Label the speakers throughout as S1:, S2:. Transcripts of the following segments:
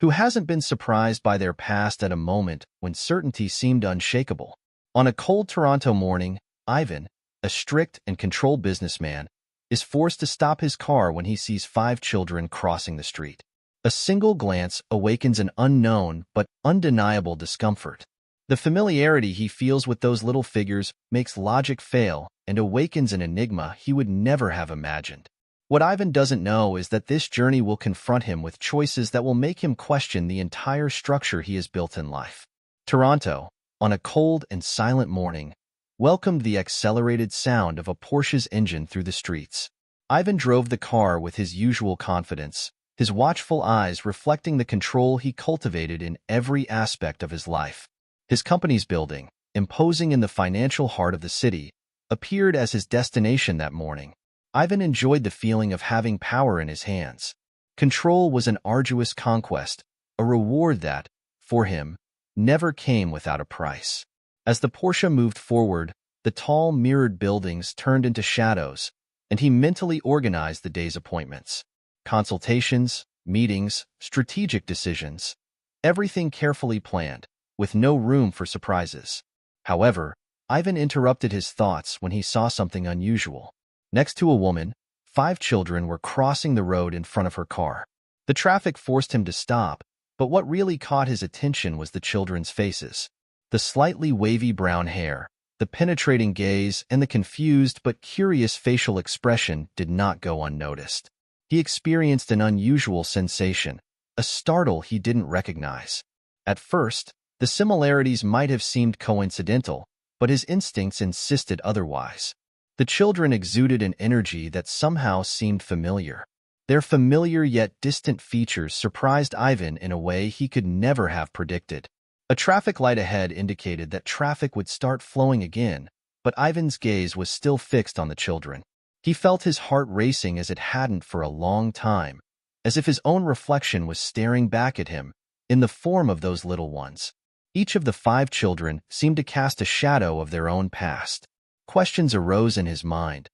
S1: Who hasn't been surprised by their past at a moment when certainty seemed unshakable? On a cold Toronto morning, Ivan, a strict and controlled businessman, is forced to stop his car when he sees 5 children crossing the street. A single glance awakens an unknown but undeniable discomfort. The familiarity he feels with those little figures makes logic fail and awakens an enigma he would never have imagined. What Ivan doesn't know is that this journey will confront him with choices that will make him question the entire structure he has built in life. Toronto, on a cold and silent morning, welcomed the accelerated sound of a Porsche's engine through the streets. Ivan drove the car with his usual confidence, his watchful eyes reflecting the control he cultivated in every aspect of his life. His company's building, imposing in the financial heart of the city, appeared as his destination that morning. Ivan enjoyed the feeling of having power in his hands. Control was an arduous conquest, a reward that, for him, never came without a price. As the Porsche moved forward, the tall mirrored buildings turned into shadows, and he mentally organized the day's appointments. Consultations, meetings, strategic decisions, everything carefully planned, with no room for surprises. However, Ivan interrupted his thoughts when he saw something unusual. Next to a woman, 5 children were crossing the road in front of her car. The traffic forced him to stop, but what really caught his attention was the children's faces. The slightly wavy brown hair, the penetrating gaze, and the confused but curious facial expression did not go unnoticed. He experienced an unusual sensation, a startle he didn't recognize. At first, the similarities might have seemed coincidental, but his instincts insisted otherwise. The children exuded an energy that somehow seemed familiar. Their familiar yet distant features surprised Ivan in a way he could never have predicted. A traffic light ahead indicated that traffic would start flowing again, but Ivan's gaze was still fixed on the children. He felt his heart racing as it hadn't for a long time, as if his own reflection was staring back at him, in the form of those little ones. Each of the 5 children seemed to cast a shadow of their own past. Questions arose in his mind.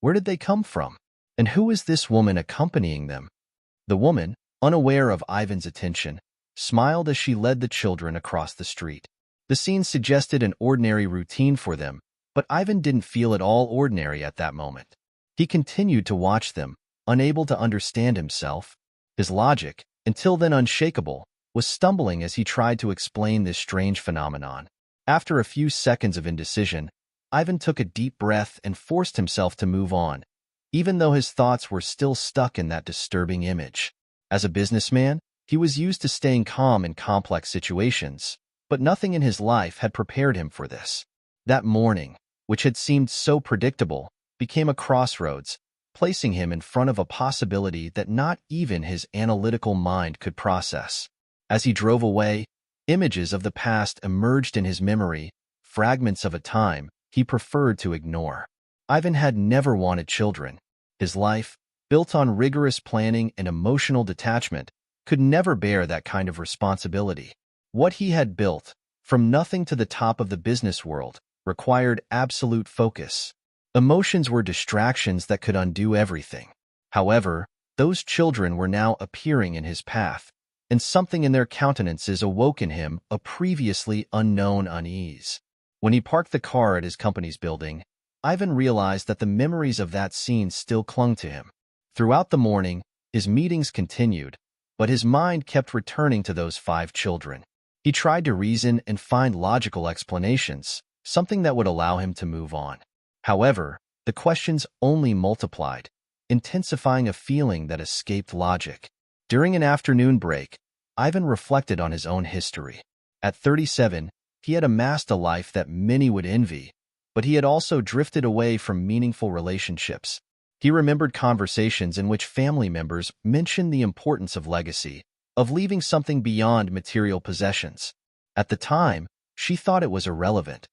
S1: Where did they come from? And who is this woman accompanying them? The woman, unaware of Ivan's attention, smiled as she led the children across the street. The scene suggested an ordinary routine for them, but Ivan didn't feel at all ordinary at that moment. He continued to watch them, unable to understand himself. His logic, until then unshakable, was stumbling as he tried to explain this strange phenomenon. After a few seconds of indecision, Ivan took a deep breath and forced himself to move on, even though his thoughts were still stuck in that disturbing image. As a businessman, he was used to staying calm in complex situations, but nothing in his life had prepared him for this. That morning, which had seemed so predictable, became a crossroads, placing him in front of a possibility that not even his analytical mind could process. As he drove away, images of the past emerged in his memory, fragments of a time he preferred to ignore. Ivan had never wanted children. His life, built on rigorous planning and emotional detachment, could never bear that kind of responsibility. What he had built, from nothing to the top of the business world, required absolute focus. Emotions were distractions that could undo everything. However, those children were now appearing in his path, and something in their countenances awoke in him a previously unknown unease. When he parked the car at his company's building, Ivan realized that the memories of that scene still clung to him. Throughout the morning, his meetings continued, but his mind kept returning to those 5 children. He tried to reason and find logical explanations, something that would allow him to move on. However, the questions only multiplied, intensifying a feeling that escaped logic. During an afternoon break, Ivan reflected on his own history. At 37, he had amassed a life that many would envy, but he had also drifted away from meaningful relationships. He remembered conversations in which family members mentioned the importance of legacy, of leaving something beyond material possessions. At the time, she thought it was irrelevant.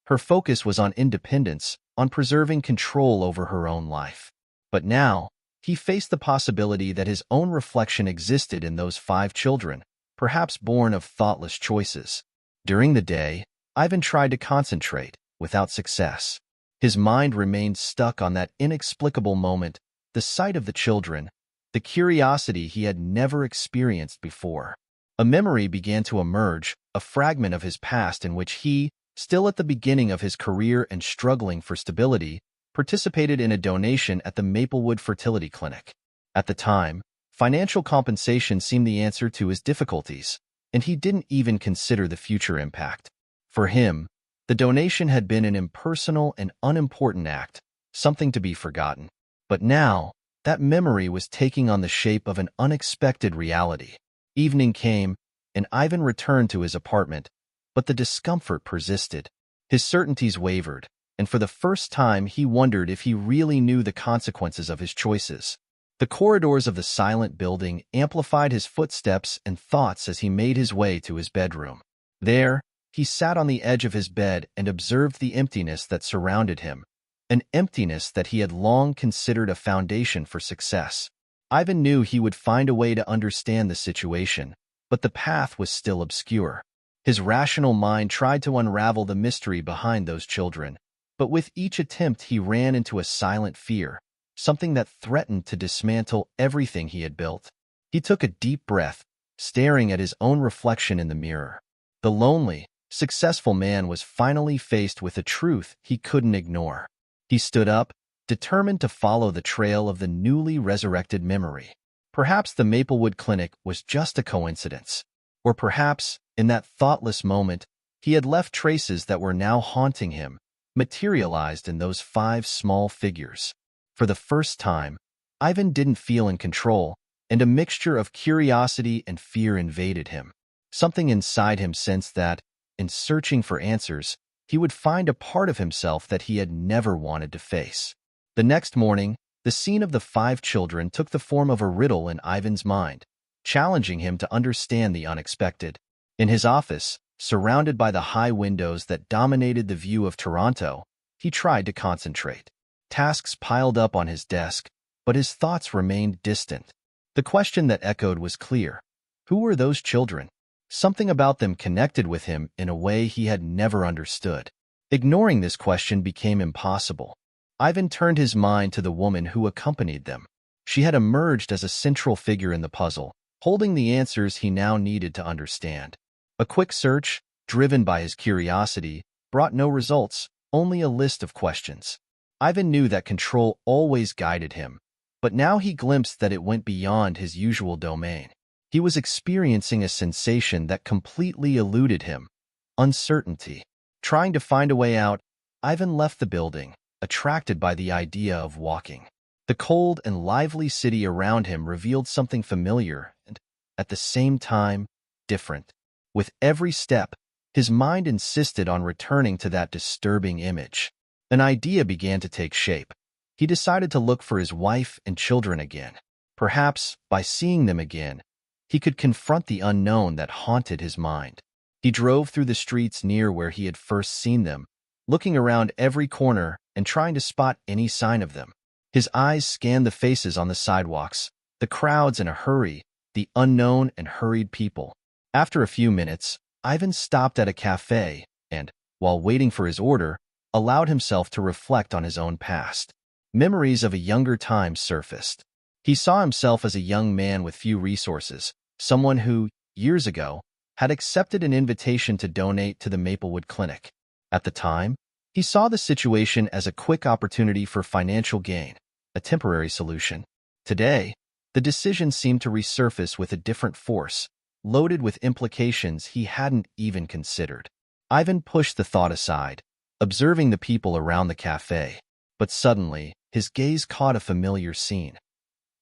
S1: Her focus was on independence, on preserving control over her own life. But now, he faced the possibility that his own reflection existed in those 5 children, perhaps born of thoughtless choices. During the day, Ivan tried to concentrate, without success. His mind remained stuck on that inexplicable moment, the sight of the children, the curiosity he had never experienced before. A memory began to emerge, a fragment of his past in which he, still at the beginning of his career and struggling for stability, participated in a donation at the Maplewood Fertility Clinic. At the time, financial compensation seemed the answer to his difficulties, and he didn't even consider the future impact. For him, the donation had been an impersonal and unimportant act, something to be forgotten. But now, that memory was taking on the shape of an unexpected reality. Evening came, and Ivan returned to his apartment, but the discomfort persisted. His certainties wavered, and for the first time he wondered if he really knew the consequences of his choices. The corridors of the silent building amplified his footsteps and thoughts as he made his way to his bedroom. There, he sat on the edge of his bed and observed the emptiness that surrounded him, an emptiness that he had long considered a foundation for success. Ivan knew he would find a way to understand the situation, but the path was still obscure. His rational mind tried to unravel the mystery behind those children, but with each attempt he ran into a silent fear, something that threatened to dismantle everything he had built. He took a deep breath, staring at his own reflection in the mirror. The lonely, successful man was finally faced with a truth he couldn't ignore. He stood up, determined to follow the trail of the newly resurrected memory. Perhaps the Maplewood Clinic was just a coincidence. Or perhaps, in that thoughtless moment, he had left traces that were now haunting him, materialized in those 5 small figures. For the first time, Ivan didn't feel in control, and a mixture of curiosity and fear invaded him. Something inside him sensed that, in searching for answers, he would find a part of himself that he had never wanted to face. The next morning, the scene of the 5 children took the form of a riddle in Ivan's mind, challenging him to understand the unexpected. In his office, surrounded by the high windows that dominated the view of Toronto, he tried to concentrate. Tasks piled up on his desk, but his thoughts remained distant. The question that echoed was clear. Who were those children? Something about them connected with him in a way he had never understood. Ignoring this question became impossible. Ivan turned his mind to the woman who accompanied them. She had emerged as a central figure in the puzzle, holding the answers he now needed to understand. A quick search, driven by his curiosity, brought no results, only a list of questions. Ivan knew that control always guided him, but now he glimpsed that it went beyond his usual domain. He was experiencing a sensation that completely eluded him: uncertainty. Trying to find a way out, Ivan left the building, attracted by the idea of walking. The cold and lively city around him revealed something familiar and, at the same time, different. With every step, his mind insisted on returning to that disturbing image. An idea began to take shape. He decided to look for his wife and children again. Perhaps, by seeing them again, he could confront the unknown that haunted his mind. He drove through the streets near where he had first seen them, looking around every corner and trying to spot any sign of them. His eyes scanned the faces on the sidewalks, the crowds in a hurry, the unknown and hurried people. After a few minutes, Ivan stopped at a cafe and, while waiting for his order, allowed himself to reflect on his own past. Memories of a younger time surfaced. He saw himself as a young man with few resources, someone who, years ago, had accepted an invitation to donate to the Maplewood Clinic. At the time, he saw the situation as a quick opportunity for financial gain, a temporary solution. Today, the decision seemed to resurface with a different force, loaded with implications he hadn't even considered. Ivan pushed the thought aside, observing the people around the cafe. But suddenly, his gaze caught a familiar scene.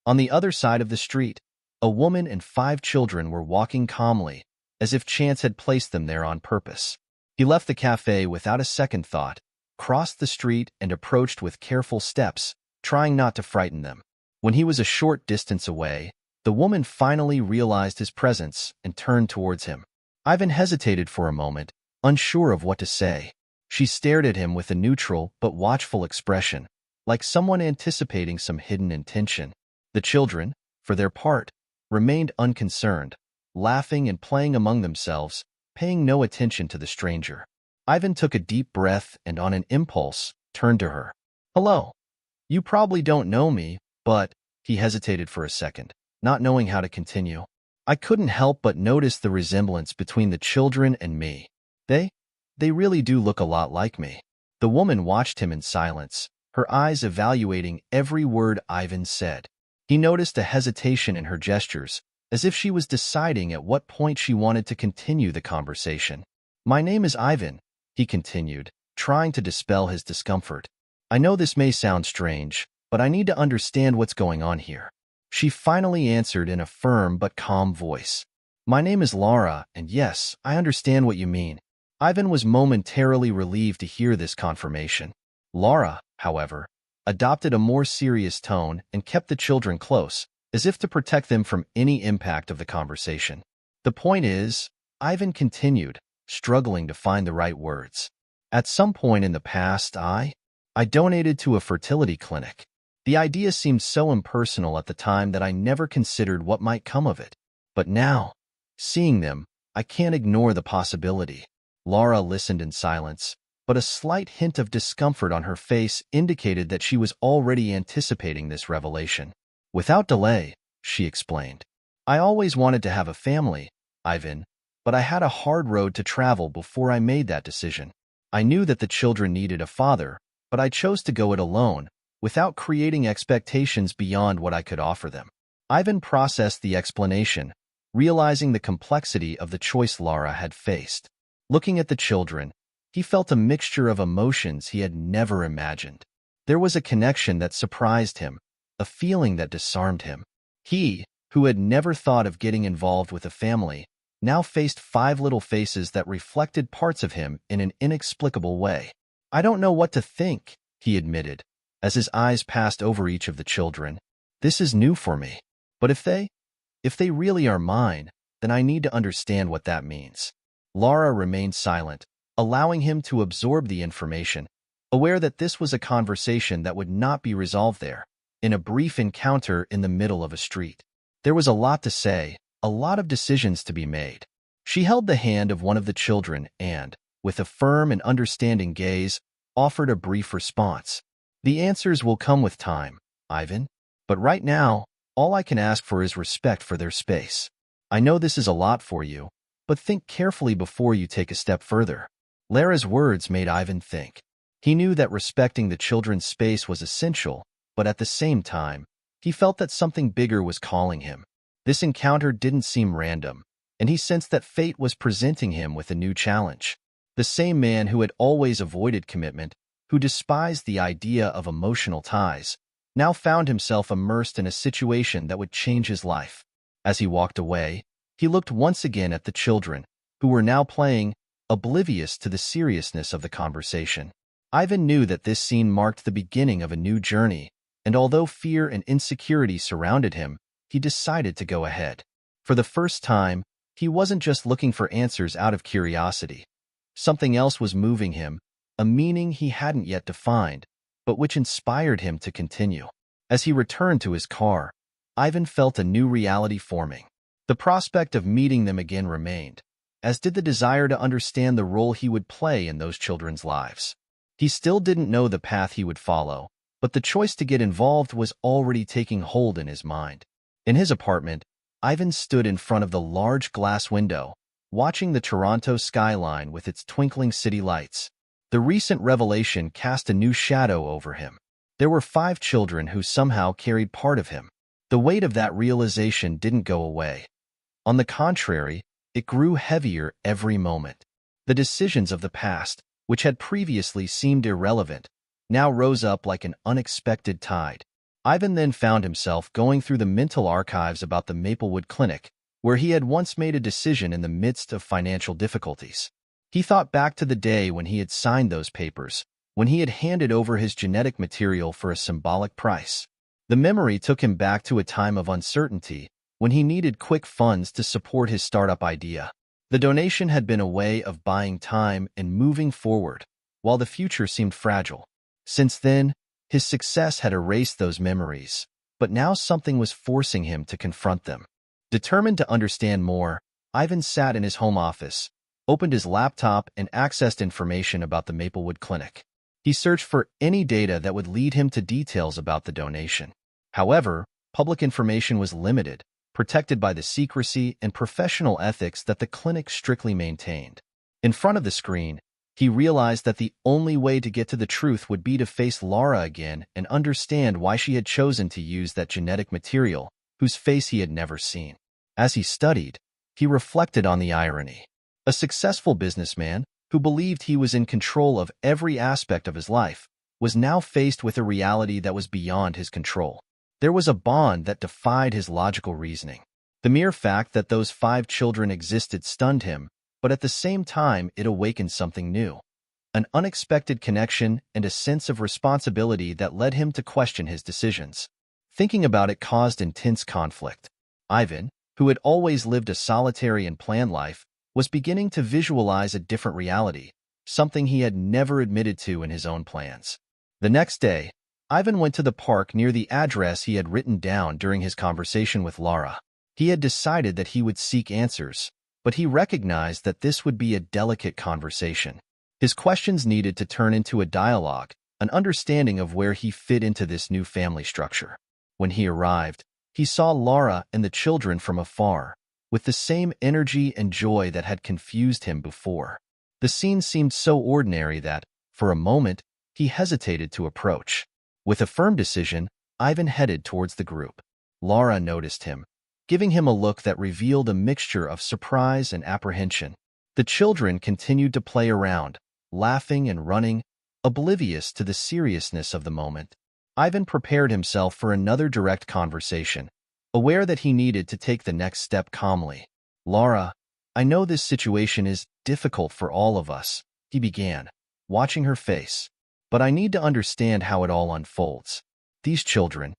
S1: On the other side of the street, a woman and 5 children were walking calmly, as if chance had placed them there on purpose. He left the cafe without a second thought, crossed the street and approached with careful steps, trying not to frighten them. When he was a short distance away, the woman finally realized his presence and turned towards him. Ivan hesitated for a moment, unsure of what to say. She stared at him with a neutral but watchful expression, like someone anticipating some hidden intention. The children, for their part, remained unconcerned, laughing and playing among themselves, paying no attention to the stranger. Ivan took a deep breath and, on an impulse, turned to her. "Hello. You probably don't know me, but—" he hesitated for a second, not knowing how to continue. I couldn't help but notice the resemblance between the children and me. They, they really do look a lot like me. The woman watched him in silence, her eyes evaluating every word Ivan said. He noticed a hesitation in her gestures, as if she was deciding at what point she wanted to continue the conversation. My name is Ivan, he continued, trying to dispel his discomfort. I know this may sound strange, but I need to understand what's going on here. She finally answered in a firm but calm voice. My name is Laura, and yes, I understand what you mean. Ivan was momentarily relieved to hear this confirmation. Laura, however, adopted a more serious tone and kept the children close, as if to protect them from any impact of the conversation. The point is, Ivan continued, struggling to find the right words. At some point in the past, I donated to a fertility clinic. The idea seemed so impersonal at the time that I never considered what might come of it. But now, seeing them, I can't ignore the possibility. Laura listened in silence, but a slight hint of discomfort on her face indicated that she was already anticipating this revelation. Without delay, she explained. I always wanted to have a family, Ivan, but I had a hard road to travel before I made that decision. I knew that the children needed a father, but I chose to go it alone, without creating expectations beyond what I could offer them. Ivan processed the explanation, realizing the complexity of the choice Laura had faced. Looking at the children, he felt a mixture of emotions he had never imagined. There was a connection that surprised him, a feeling that disarmed him. He, who had never thought of getting involved with a family, now faced 5 little faces that reflected parts of him in an inexplicable way. I don't know what to think, he admitted, as his eyes passed over each of the children. This is new for me. But if they really are mine, then I need to understand what that means. Laura remained silent, allowing him to absorb the information, aware that this was a conversation that would not be resolved there, in a brief encounter in the middle of a street. There was a lot to say, a lot of decisions to be made. She held the hand of one of the children and, with a firm and understanding gaze, offered a brief response. The answers will come with time, Ivan. But right now, all I can ask for is respect for their space. I know this is a lot for you, but think carefully before you take a step further. Lara's words made Ivan think. He knew that respecting the children's space was essential, but at the same time, he felt that something bigger was calling him. This encounter didn't seem random, and he sensed that fate was presenting him with a new challenge. The same man who had always avoided commitment, who despised the idea of emotional ties, now found himself immersed in a situation that would change his life. As he walked away, he looked once again at the children, who were now playing, oblivious to the seriousness of the conversation. Ivan knew that this scene marked the beginning of a new journey, and although fear and insecurity surrounded him, he decided to go ahead. For the first time, he wasn't just looking for answers out of curiosity. Something else was moving him, a meaning he hadn't yet defined, but which inspired him to continue. As he returned to his car, Ivan felt a new reality forming. The prospect of meeting them again remained, as did the desire to understand the role he would play in those children's lives. He still didn't know the path he would follow, but the choice to get involved was already taking hold in his mind. In his apartment, Ivan stood in front of the large glass window, watching the Toronto skyline with its twinkling city lights. The recent revelation cast a new shadow over him. There were 5 children who somehow carried part of him. The weight of that realization didn't go away. On the contrary, it grew heavier every moment. The decisions of the past, which had previously seemed irrelevant, now rose up like an unexpected tide. Ivan then found himself going through the mental archives about the Maplewood Clinic, where he had once made a decision in the midst of financial difficulties. He thought back to the day when he had signed those papers, when he had handed over his genetic material for a symbolic price. The memory took him back to a time of uncertainty, when he needed quick funds to support his startup idea. The donation had been a way of buying time and moving forward, while the future seemed fragile. Since then, his success had erased those memories, but now something was forcing him to confront them. Determined to understand more, Ivan sat in his home office, opened his laptop, and accessed information about the Maplewood Clinic. He searched for any data that would lead him to details about the donation. However, public information was limited, protected by the secrecy and professional ethics that the clinic strictly maintained. In front of the screen, he realized that the only way to get to the truth would be to face Laura again and understand why she had chosen to use that genetic material, whose face he had never seen. As he studied, he reflected on the irony. A successful businessman, who believed he was in control of every aspect of his life, was now faced with a reality that was beyond his control. There was a bond that defied his logical reasoning. The mere fact that those 5 children existed stunned him, but at the same time it awakened something new. An unexpected connection and a sense of responsibility that led him to question his decisions. Thinking about it caused intense conflict. Ivan, who had always lived a solitary and planned life, was beginning to visualize a different reality, something he had never admitted to in his own plans. The next day, Ivan went to the park near the address he had written down during his conversation with Laura. He had decided that he would seek answers, but he recognized that this would be a delicate conversation. His questions needed to turn into a dialogue, an understanding of where he fit into this new family structure. When he arrived, he saw Laura and the children from afar, with the same energy and joy that had confused him before. The scene seemed so ordinary that, for a moment, he hesitated to approach. With a firm decision, Ivan headed towards the group. Laura noticed him, giving him a look that revealed a mixture of surprise and apprehension. The children continued to play around, laughing and running, oblivious to the seriousness of the moment. Ivan prepared himself for another direct conversation, aware that he needed to take the next step calmly. "Laura, I know this situation is difficult for all of us," he began, watching her face. "But I need to understand how it all unfolds. These children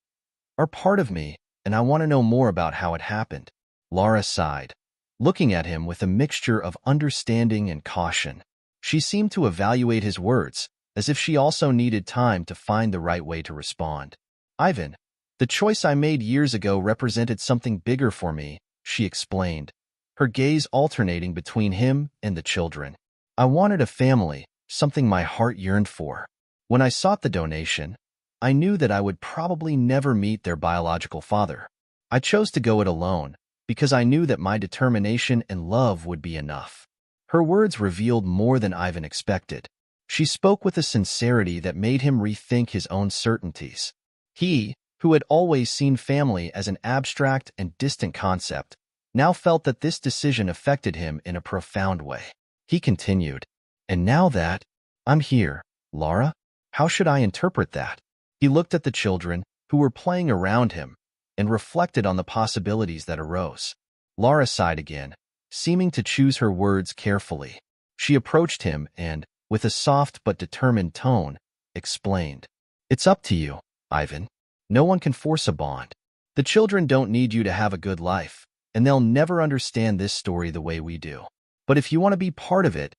S1: are part of me, and I want to know more about how it happened." Laura sighed, looking at him with a mixture of understanding and caution. She seemed to evaluate his words, as if she also needed time to find the right way to respond. "Ivan, the choice I made years ago represented something bigger for me," she explained, her gaze alternating between him and the children. "I wanted a family, something my heart yearned for. When I sought the donation, I knew that I would probably never meet their biological father. I chose to go it alone because I knew that my determination and love would be enough." Her words revealed more than Ivan expected. She spoke with a sincerity that made him rethink his own certainties. He, who had always seen family as an abstract and distant concept, now felt that this decision affected him in a profound way. He continued, "And now that I'm here, Laura, how should I interpret that?" He looked at the children, who were playing around him, and reflected on the possibilities that arose. Laura sighed again, seeming to choose her words carefully. She approached him and, with a soft but determined tone, explained, "It's up to you, Ivan. No one can force a bond. The children don't need you to have a good life, and they'll never understand this story the way we do. But if you want to be part of it,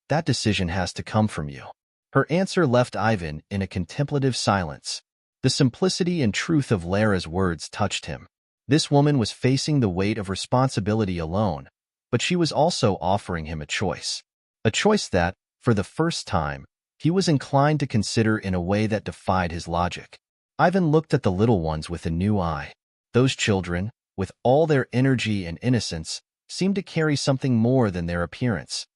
S1: that decision has to come from you." Her answer left Ivan in a contemplative silence. The simplicity and truth of Lara's words touched him. This woman was facing the weight of responsibility alone, but she was also offering him a choice. A choice that, for the first time, he was inclined to consider in a way that defied his logic. Ivan looked at the little ones with a new eye. Those children, with all their energy and innocence, seemed to carry something more than their appearance.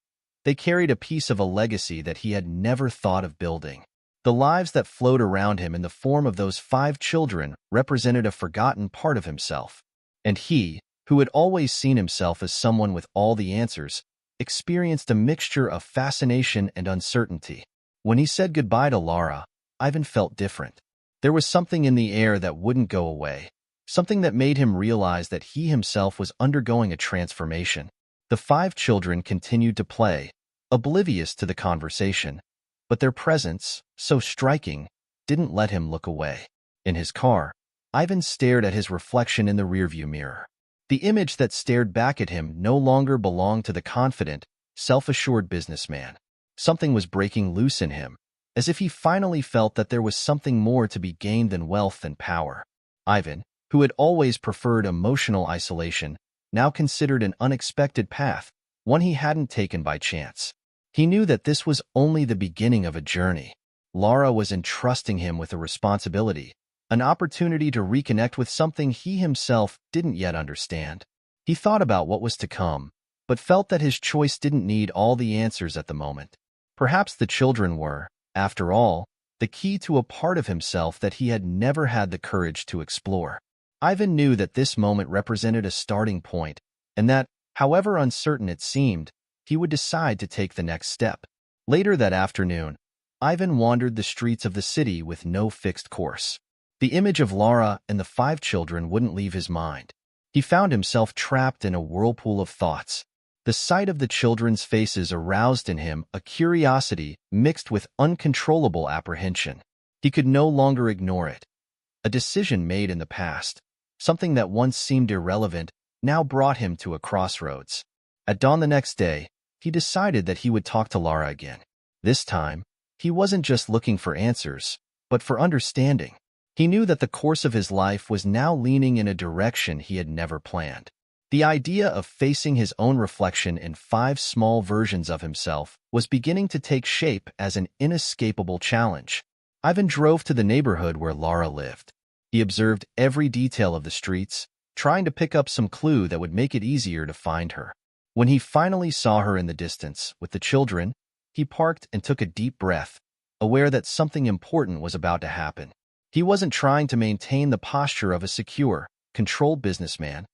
S1: They carried a piece of a legacy that he had never thought of building. The lives that flowed around him in the form of those 5 children represented a forgotten part of himself. And he, who had always seen himself as someone with all the answers, experienced a mixture of fascination and uncertainty. When he said goodbye to Laura, Ivan felt different. There was something in the air that wouldn't go away, something that made him realize that he himself was undergoing a transformation. The 5 children continued to play, oblivious to the conversation, but their presence, so striking, didn't let him look away. In his car, Ivan stared at his reflection in the rearview mirror. The image that stared back at him no longer belonged to the confident, self-assured businessman. Something was breaking loose in him, as if he finally felt that there was something more to be gained than wealth and power. Ivan, who had always preferred emotional isolation, now considered an unexpected path, one he hadn't taken by chance. He knew that this was only the beginning of a journey. Laura was entrusting him with a responsibility, an opportunity to reconnect with something he himself didn't yet understand. He thought about what was to come, but felt that his choice didn't need all the answers at the moment. Perhaps the children were, after all, the key to a part of himself that he had never had the courage to explore. Ivan knew that this moment represented a starting point, and that, however uncertain it seemed, he would decide to take the next step. Later that afternoon, Ivan wandered the streets of the city with no fixed course. The image of Laura and the 5 children wouldn't leave his mind. He found himself trapped in a whirlpool of thoughts. The sight of the children's faces aroused in him a curiosity mixed with uncontrollable apprehension. He could no longer ignore it. A decision made in the past, something that once seemed irrelevant, now brought him to a crossroads. At dawn the next day, he decided that he would talk to Laura again. This time, he wasn't just looking for answers, but for understanding. He knew that the course of his life was now leaning in a direction he had never planned. The idea of facing his own reflection in 5 small versions of himself was beginning to take shape as an inescapable challenge. Ivan drove to the neighborhood where Laura lived. He observed every detail of the streets, trying to pick up some clue that would make it easier to find her. When he finally saw her in the distance with the children, he parked and took a deep breath, aware that something important was about to happen. He wasn't trying to maintain the posture of a secure, controlled businessman.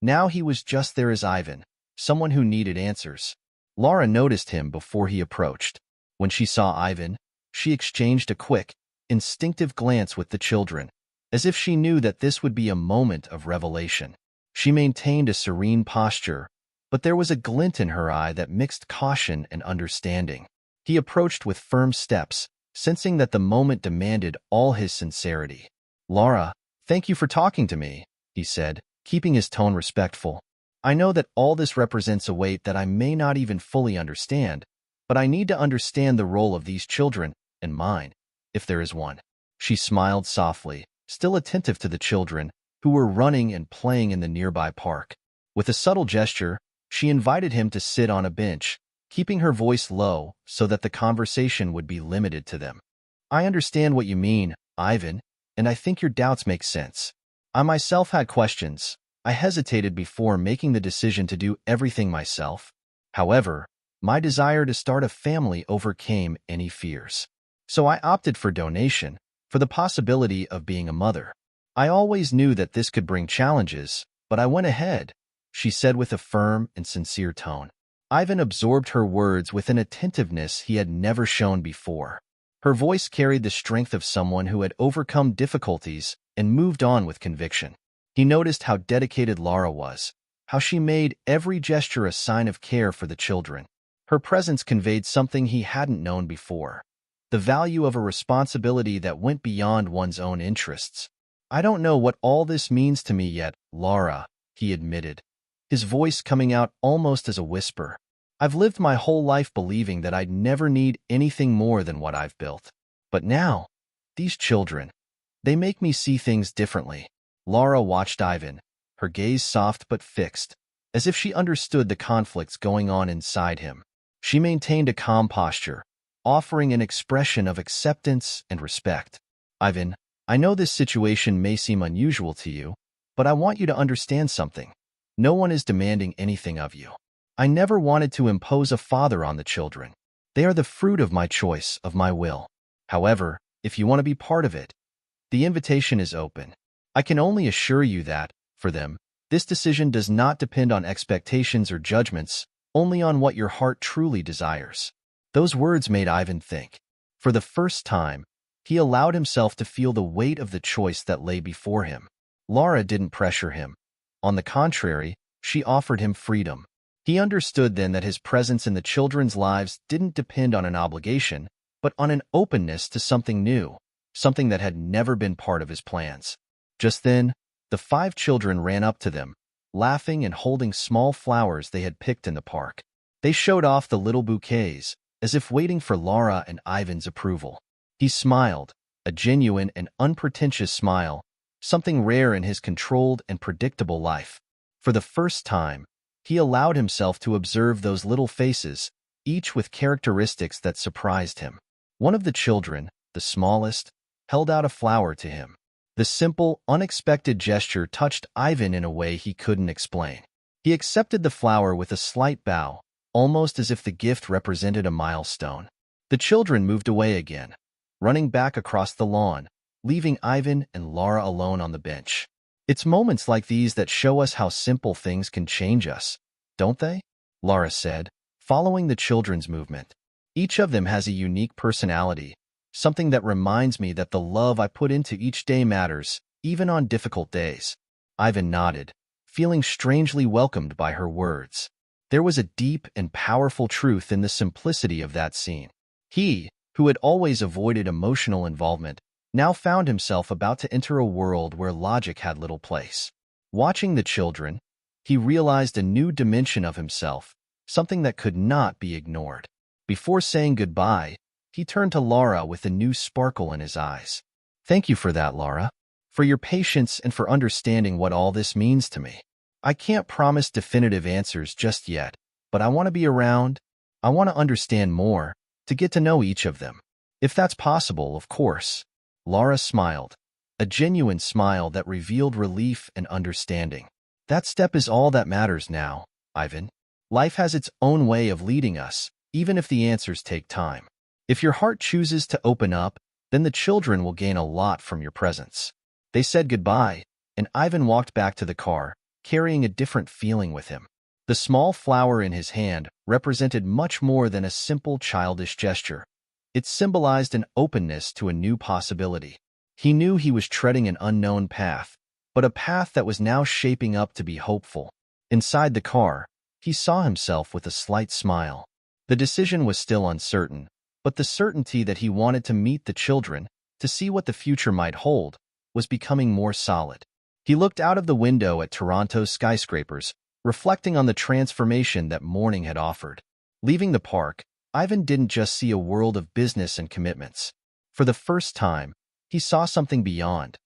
S1: Now he was just there as Ivan, someone who needed answers. Laura noticed him before he approached. When she saw Ivan, she exchanged a quick, instinctive glance with the children, as if she knew that this would be a moment of revelation. She maintained a serene posture, but there was a glint in her eye that mixed caution and understanding. He approached with firm steps, sensing that the moment demanded all his sincerity. "Laura, thank you for talking to me," he said, keeping his tone respectful. "I know that all this represents a weight that I may not even fully understand, but I need to understand the role of these children, and mine, if there is one." She smiled softly, still attentive to the children, who were running and playing in the nearby park. With a subtle gesture, she invited him to sit on a bench, keeping her voice low so that the conversation would be limited to them. "I understand what you mean, Ivan, and I think your doubts make sense. I myself had questions. I hesitated before making the decision to do everything myself. However, my desire to start a family overcame any fears. So I opted for donation, for the possibility of being a mother. I always knew that this could bring challenges, but I went ahead," she said with a firm and sincere tone. Ivan absorbed her words with an attentiveness he had never shown before. Her voice carried the strength of someone who had overcome difficulties and moved on with conviction. He noticed how dedicated Laura was, how she made every gesture a sign of care for the children. Her presence conveyed something he hadn't known before, the value of a responsibility that went beyond one's own interests. "I don't know what all this means to me yet, Laura," he admitted, his voice coming out almost as a whisper. "I've lived my whole life believing that I'd never need anything more than what I've built. But now, these children, they make me see things differently." Laura watched Ivan, her gaze soft but fixed, as if she understood the conflicts going on inside him. She maintained a calm posture, offering an expression of acceptance and respect. "Ivan, I know this situation may seem unusual to you, but I want you to understand something. No one is demanding anything of you. I never wanted to impose a father on the children. They are the fruit of my choice, of my will. However, if you want to be part of it, the invitation is open. I can only assure you that, for them, this decision does not depend on expectations or judgments, only on what your heart truly desires." Those words made Ivan think. For the first time, he allowed himself to feel the weight of the choice that lay before him. Laura didn't pressure him. On the contrary, she offered him freedom. He understood then that his presence in the children's lives didn't depend on an obligation, but on an openness to something new, something that had never been part of his plans. Just then, the 5 children ran up to them, laughing and holding small flowers they had picked in the park. They showed off the little bouquets, as if waiting for Laura and Ivan's approval. He smiled, a genuine and unpretentious smile, something rare in his controlled and predictable life. For the first time, he allowed himself to observe those little faces, each with characteristics that surprised him. One of the children, the smallest, held out a flower to him. The simple, unexpected gesture touched Ivan in a way he couldn't explain. He accepted the flower with a slight bow, almost as if the gift represented a milestone. The children moved away again, running back across the lawn, leaving Ivan and Laura alone on the bench. It's moments like these that show us how simple things can change us, don't they? Laura said, following the children's movement. Each of them has a unique personality, something that reminds me that the love I put into each day matters, even on difficult days. Ivan nodded, feeling strangely welcomed by her words. There was a deep and powerful truth in the simplicity of that scene. He, who had always avoided emotional involvement, now found himself about to enter a world where logic had little place. Watching the children, he realized a new dimension of himself, something that could not be ignored. Before saying goodbye, he turned to Laura with a new sparkle in his eyes. Thank you for that, Laura. For your patience and for understanding what all this means to me. I can't promise definitive answers just yet, but I want to be around. I want to understand more, to get to know each of them. If that's possible, of course. Laura smiled, a genuine smile that revealed relief and understanding. That step is all that matters now, Ivan. Life has its own way of leading us, even if the answers take time. If your heart chooses to open up, then the children will gain a lot from your presence. They said goodbye, and Ivan walked back to the car, carrying a different feeling with him. The small flower in his hand represented much more than a simple childish gesture. It symbolized an openness to a new possibility. He knew he was treading an unknown path, but a path that was now shaping up to be hopeful. Inside the car, he saw himself with a slight smile. The decision was still uncertain, but the certainty that he wanted to meet the children, to see what the future might hold, was becoming more solid. He looked out of the window at Toronto's skyscrapers, reflecting on the transformation that morning had offered. Leaving the park, Ivan didn't just see a world of business and commitments. For the first time, he saw something beyond,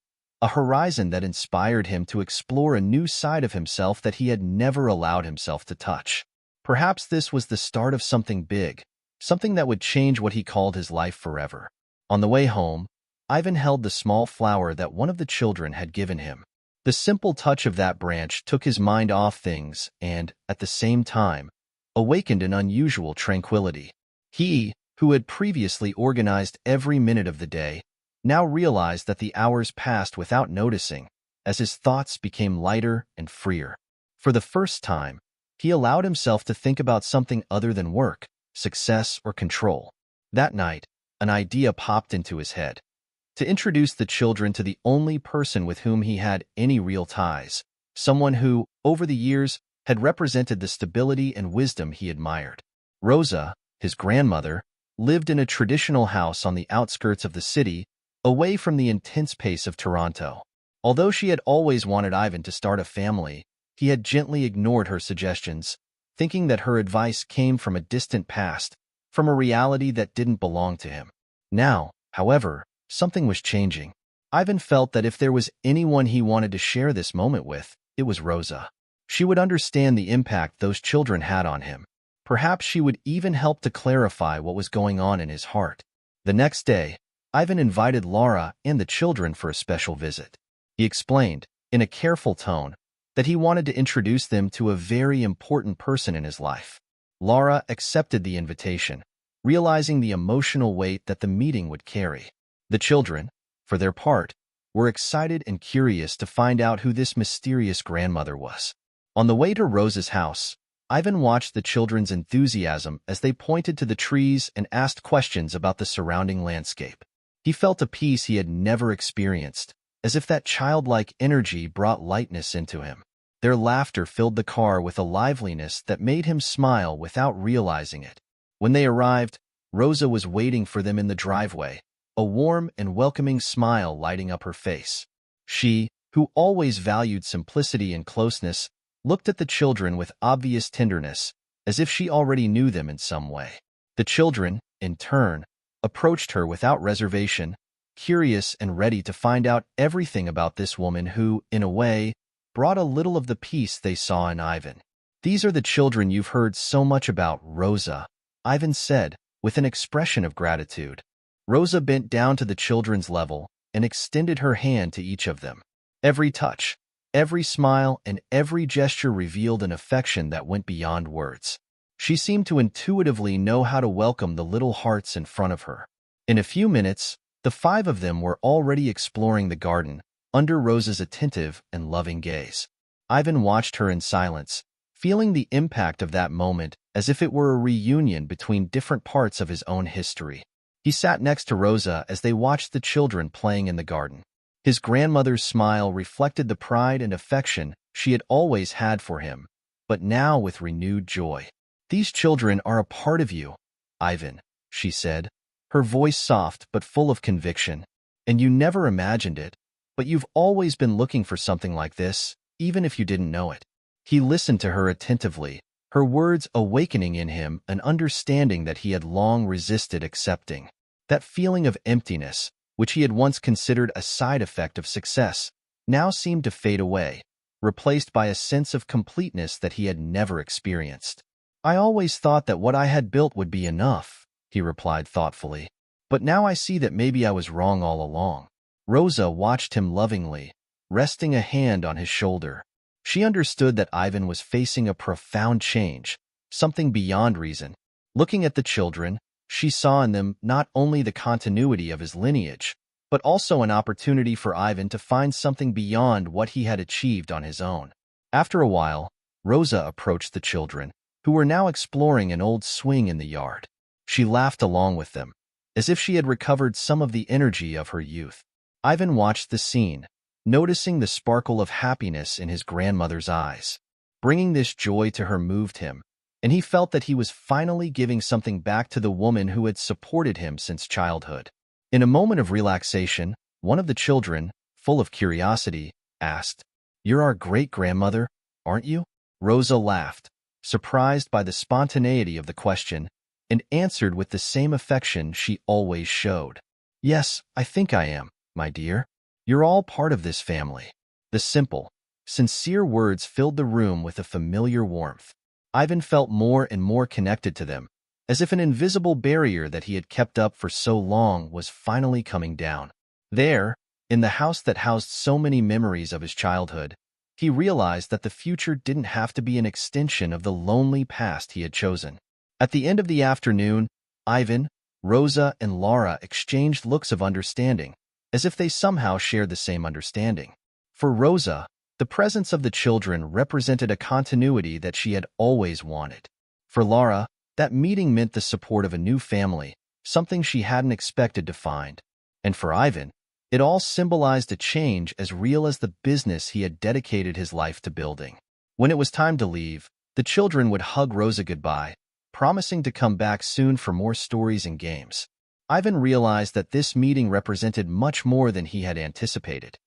S1: a horizon that inspired him to explore a new side of himself that he had never allowed himself to touch. Perhaps this was the start of something big, something that would change what he called his life forever. On the way home, Ivan held the small flower that one of the children had given him. The simple touch of that branch took his mind off things and, at the same time, awakened an unusual tranquility. He, who had previously organized every minute of the day, now realized that the hours passed without noticing, as his thoughts became lighter and freer. For the first time, he allowed himself to think about something other than work, success, or control. That night, an idea popped into his head. To introduce the children to the only person with whom he had any real ties, someone who, over the years, had represented the stability and wisdom he admired. Rosa, his grandmother, lived in a traditional house on the outskirts of the city, away from the intense pace of Toronto. Although she had always wanted Ivan to start a family, he had gently ignored her suggestions, thinking that her advice came from a distant past, from a reality that didn't belong to him. Now, however, something was changing. Ivan felt that if there was anyone he wanted to share this moment with, it was Rosa. She would understand the impact those children had on him. Perhaps she would even help to clarify what was going on in his heart. The next day, Ivan invited Laura and the children for a special visit. He explained, in a careful tone, that he wanted to introduce them to a very important person in his life. Laura accepted the invitation, realizing the emotional weight that the meeting would carry. The children, for their part, were excited and curious to find out who this mysterious grandmother was. On the way to Rosa's house, Ivan watched the children's enthusiasm as they pointed to the trees and asked questions about the surrounding landscape. He felt a peace he had never experienced, as if that childlike energy brought lightness into him. Their laughter filled the car with a liveliness that made him smile without realizing it. When they arrived, Rosa was waiting for them in the driveway, a warm and welcoming smile lighting up her face. She, who always valued simplicity and closeness, looked at the children with obvious tenderness, as if she already knew them in some way. The children, in turn, approached her without reservation, curious and ready to find out everything about this woman who, in a way, brought a little of the peace they saw in Ivan. "These are the children you've heard so much about, Rosa," Ivan said, with an expression of gratitude. Rosa bent down to the children's level, and extended her hand to each of them. Every touch, every smile, and every gesture revealed an affection that went beyond words. She seemed to intuitively know how to welcome the little hearts in front of her. In a few minutes, the five of them were already exploring the garden, under Rosa's attentive and loving gaze. Ivan watched her in silence, feeling the impact of that moment as if it were a reunion between different parts of his own history. He sat next to Rosa as they watched the children playing in the garden. His grandmother's smile reflected the pride and affection she had always had for him, but now with renewed joy. "These children are a part of you, Ivan," she said, her voice soft but full of conviction. "And you never imagined it, but you've always been looking for something like this, even if you didn't know it." He listened to her attentively, her words awakening in him an understanding that he had long resisted accepting. That feeling of emptiness, which he had once considered a side effect of success, now seemed to fade away, replaced by a sense of completeness that he had never experienced. "I always thought that what I had built would be enough," he replied thoughtfully. "But now I see that maybe I was wrong all along." Rosa watched him lovingly, resting a hand on his shoulder. She understood that Ivan was facing a profound change, something beyond reason. Looking at the children, she saw in them not only the continuity of his lineage, but also an opportunity for Ivan to find something beyond what he had achieved on his own. After a while, Rosa approached the children, who were now exploring an old swing in the yard. She laughed along with them, as if she had recovered some of the energy of her youth. Ivan watched the scene, noticing the sparkle of happiness in his grandmother's eyes. Bringing this joy to her moved him, and he felt that he was finally giving something back to the woman who had supported him since childhood. In a moment of relaxation, one of the children, full of curiosity, asked, "You're our great-grandmother, aren't you?" Rosa laughed, surprised by the spontaneity of the question, and answered with the same affection she always showed. "Yes, I think I am, my dear. You're all part of this family." The simple, sincere words filled the room with a familiar warmth. Ivan felt more and more connected to them, as if an invisible barrier that he had kept up for so long was finally coming down. There, in the house that housed so many memories of his childhood, he realized that the future didn't have to be an extension of the lonely past he had chosen. At the end of the afternoon, Ivan, Rosa, and Laura exchanged looks of understanding, as if they somehow shared the same understanding. For Rosa, the presence of the children represented a continuity that she had always wanted. For Laura, that meeting meant the support of a new family, something she hadn't expected to find. And for Ivan, it all symbolized a change as real as the business he had dedicated his life to building. When it was time to leave, the children would hug Rosa goodbye, promising to come back soon for more stories and games. Ivan realized that this meeting represented much more than he had anticipated.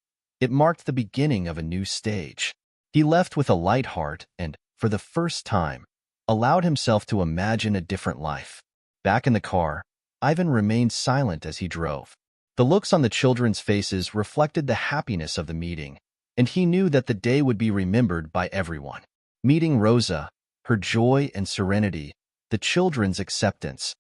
S1: It marked the beginning of a new stage. He left with a light heart and, for the first time, allowed himself to imagine a different life. Back in the car, Ivan remained silent as he drove. The looks on the children's faces reflected the happiness of the meeting, and he knew that the day would be remembered by everyone. Meeting Rosa, her joy and serenity, the children's acceptance,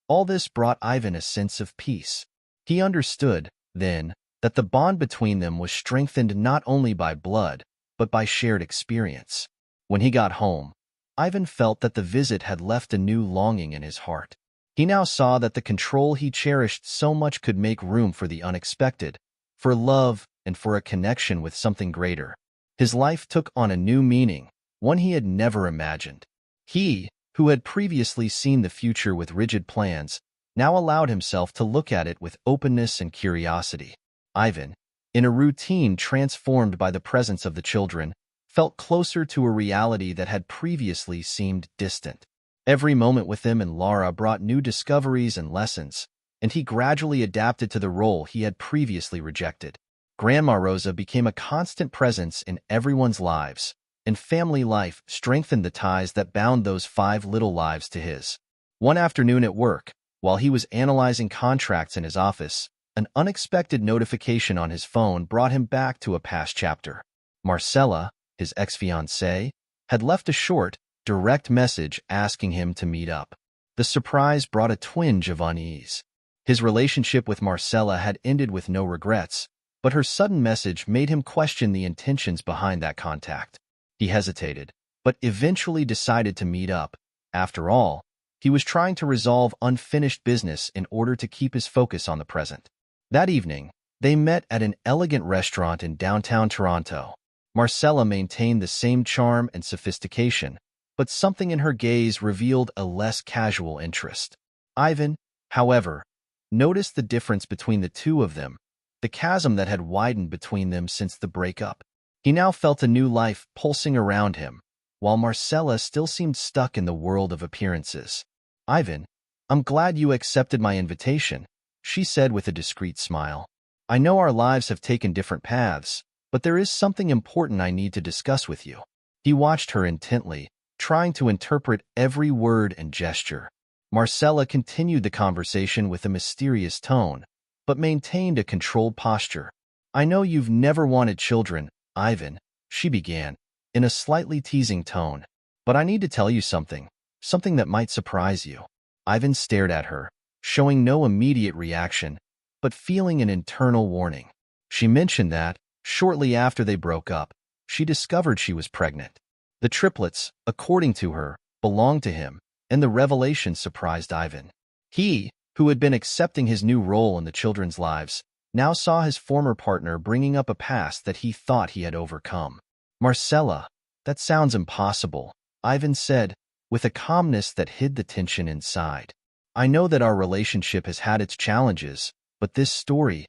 S1: all this brought Ivan a sense of peace. He understood, then, that the bond between them was strengthened not only by blood, but by shared experience. When he got home, Ivan felt that the visit had left a new longing in his heart. He now saw that the control he cherished so much could make room for the unexpected, for love, and for a connection with something greater. His life took on a new meaning, one he had never imagined. He, who had previously seen the future with rigid plans, now allowed himself to look at it with openness and curiosity. Ivan, in a routine transformed by the presence of the children, felt closer to a reality that had previously seemed distant. Every moment with them and Laura brought new discoveries and lessons, and he gradually adapted to the role he had previously rejected. Grandma Rosa became a constant presence in everyone's lives, and family life strengthened the ties that bound those 5 little lives to his. One afternoon at work, while he was analyzing contracts in his office, an unexpected notification on his phone brought him back to a past chapter. Marcella, his ex-fiancée, had left a short, direct message asking him to meet up. The surprise brought a twinge of unease. His relationship with Marcella had ended with no regrets, but her sudden message made him question the intentions behind that contact. He hesitated, but eventually decided to meet up. After all, he was trying to resolve unfinished business in order to keep his focus on the present. That evening, they met at an elegant restaurant in downtown Toronto. Marcella maintained the same charm and sophistication, but something in her gaze revealed a less casual interest. Ivan, however, noticed the difference between the two of them, the chasm that had widened between them since the breakup. He now felt a new life pulsing around him, while Marcella still seemed stuck in the world of appearances. "Ivan, I'm glad you accepted my invitation," she said with a discreet smile. "I know our lives have taken different paths, but there is something important I need to discuss with you." He watched her intently, trying to interpret every word and gesture. Marcella continued the conversation with a mysterious tone, but maintained a controlled posture. "I know you've never wanted children, Ivan," she began, in a slightly teasing tone. "But I need to tell you something that might surprise you." Ivan stared at her, showing no immediate reaction, but feeling an internal warning. She mentioned that, shortly after they broke up, she discovered she was pregnant. The triplets, according to her, belonged to him, and the revelation surprised Ivan. He, who had been accepting his new role in the children's lives, now saw his former partner bringing up a past that he thought he had overcome. "Marcella, that sounds impossible," Ivan said, with a calmness that hid the tension inside. "I know that our relationship has had its challenges, but this story,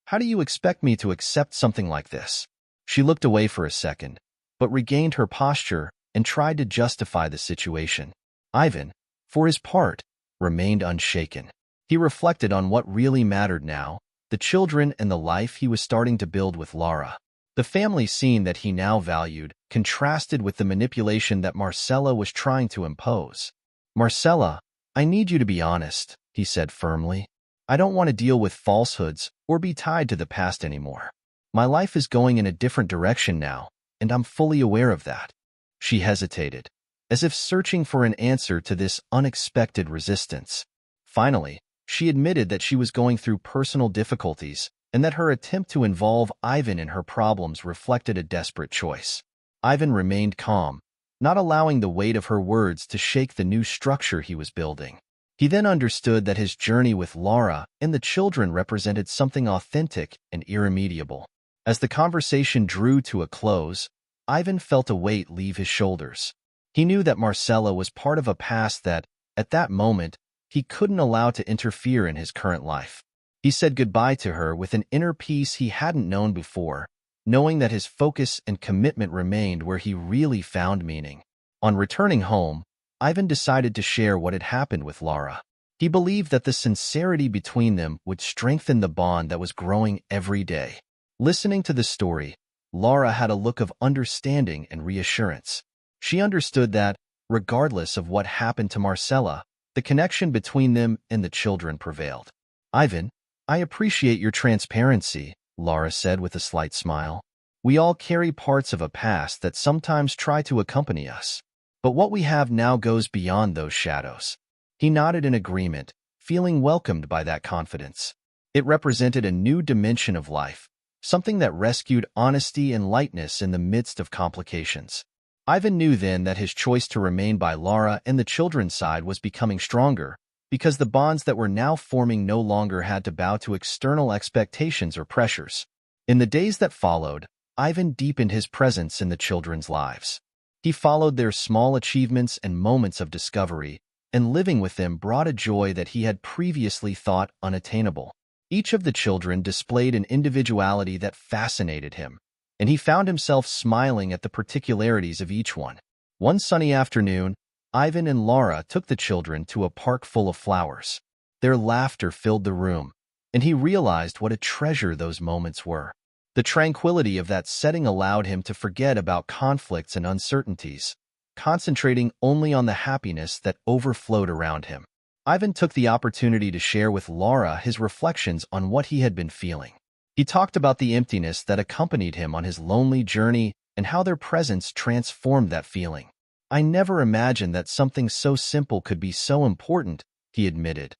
S1: how do you expect me to accept something like this?" She looked away for a second, but regained her posture and tried to justify the situation. Ivan, for his part, remained unshaken. He reflected on what really mattered now, the children and the life he was starting to build with Laura. The family scene that he now valued contrasted with the manipulation that Marcella was trying to impose. "Marcella, I need you to be honest," he said firmly. "I don't want to deal with falsehoods or be tied to the past anymore. My life is going in a different direction now, and I'm fully aware of that." She hesitated, as if searching for an answer to this unexpected resistance. Finally, she admitted that she was going through personal difficulties and that her attempt to involve Ivan in her problems reflected a desperate choice. Ivan remained calm, not allowing the weight of her words to shake the new structure he was building. He then understood that his journey with Laura and the children represented something authentic and irremediable. As the conversation drew to a close, Ivan felt a weight leave his shoulders. He knew that Marcella was part of a past that, at that moment, he couldn't allow to interfere in his current life. He said goodbye to her with an inner peace he hadn't known before, knowing that his focus and commitment remained where he really found meaning. On returning home, Ivan decided to share what had happened with Laura. He believed that the sincerity between them would strengthen the bond that was growing every day. Listening to the story, Laura had a look of understanding and reassurance. She understood that, regardless of what happened to Marcella, the connection between them and the children prevailed. "Ivan, I appreciate your transparency," Laura said with a slight smile. "We all carry parts of a past that sometimes try to accompany us. But what we have now goes beyond those shadows." He nodded in agreement, feeling welcomed by that confidence. It represented a new dimension of life, something that rescued honesty and lightness in the midst of complications. Ivan knew then that his choice to remain by Laura and the children's side was becoming stronger, because the bonds that were now forming no longer had to bow to external expectations or pressures. In the days that followed, Ivan deepened his presence in the children's lives. He followed their small achievements and moments of discovery, and living with them brought a joy that he had previously thought unattainable. Each of the children displayed an individuality that fascinated him, and he found himself smiling at the particularities of each one. One sunny afternoon, Ivan and Laura took the children to a park full of flowers. Their laughter filled the room, and he realized what a treasure those moments were. The tranquility of that setting allowed him to forget about conflicts and uncertainties, concentrating only on the happiness that overflowed around him. Ivan took the opportunity to share with Laura his reflections on what he had been feeling. He talked about the emptiness that accompanied him on his lonely journey and how their presence transformed that feeling. "I never imagined that something so simple could be so important," he admitted.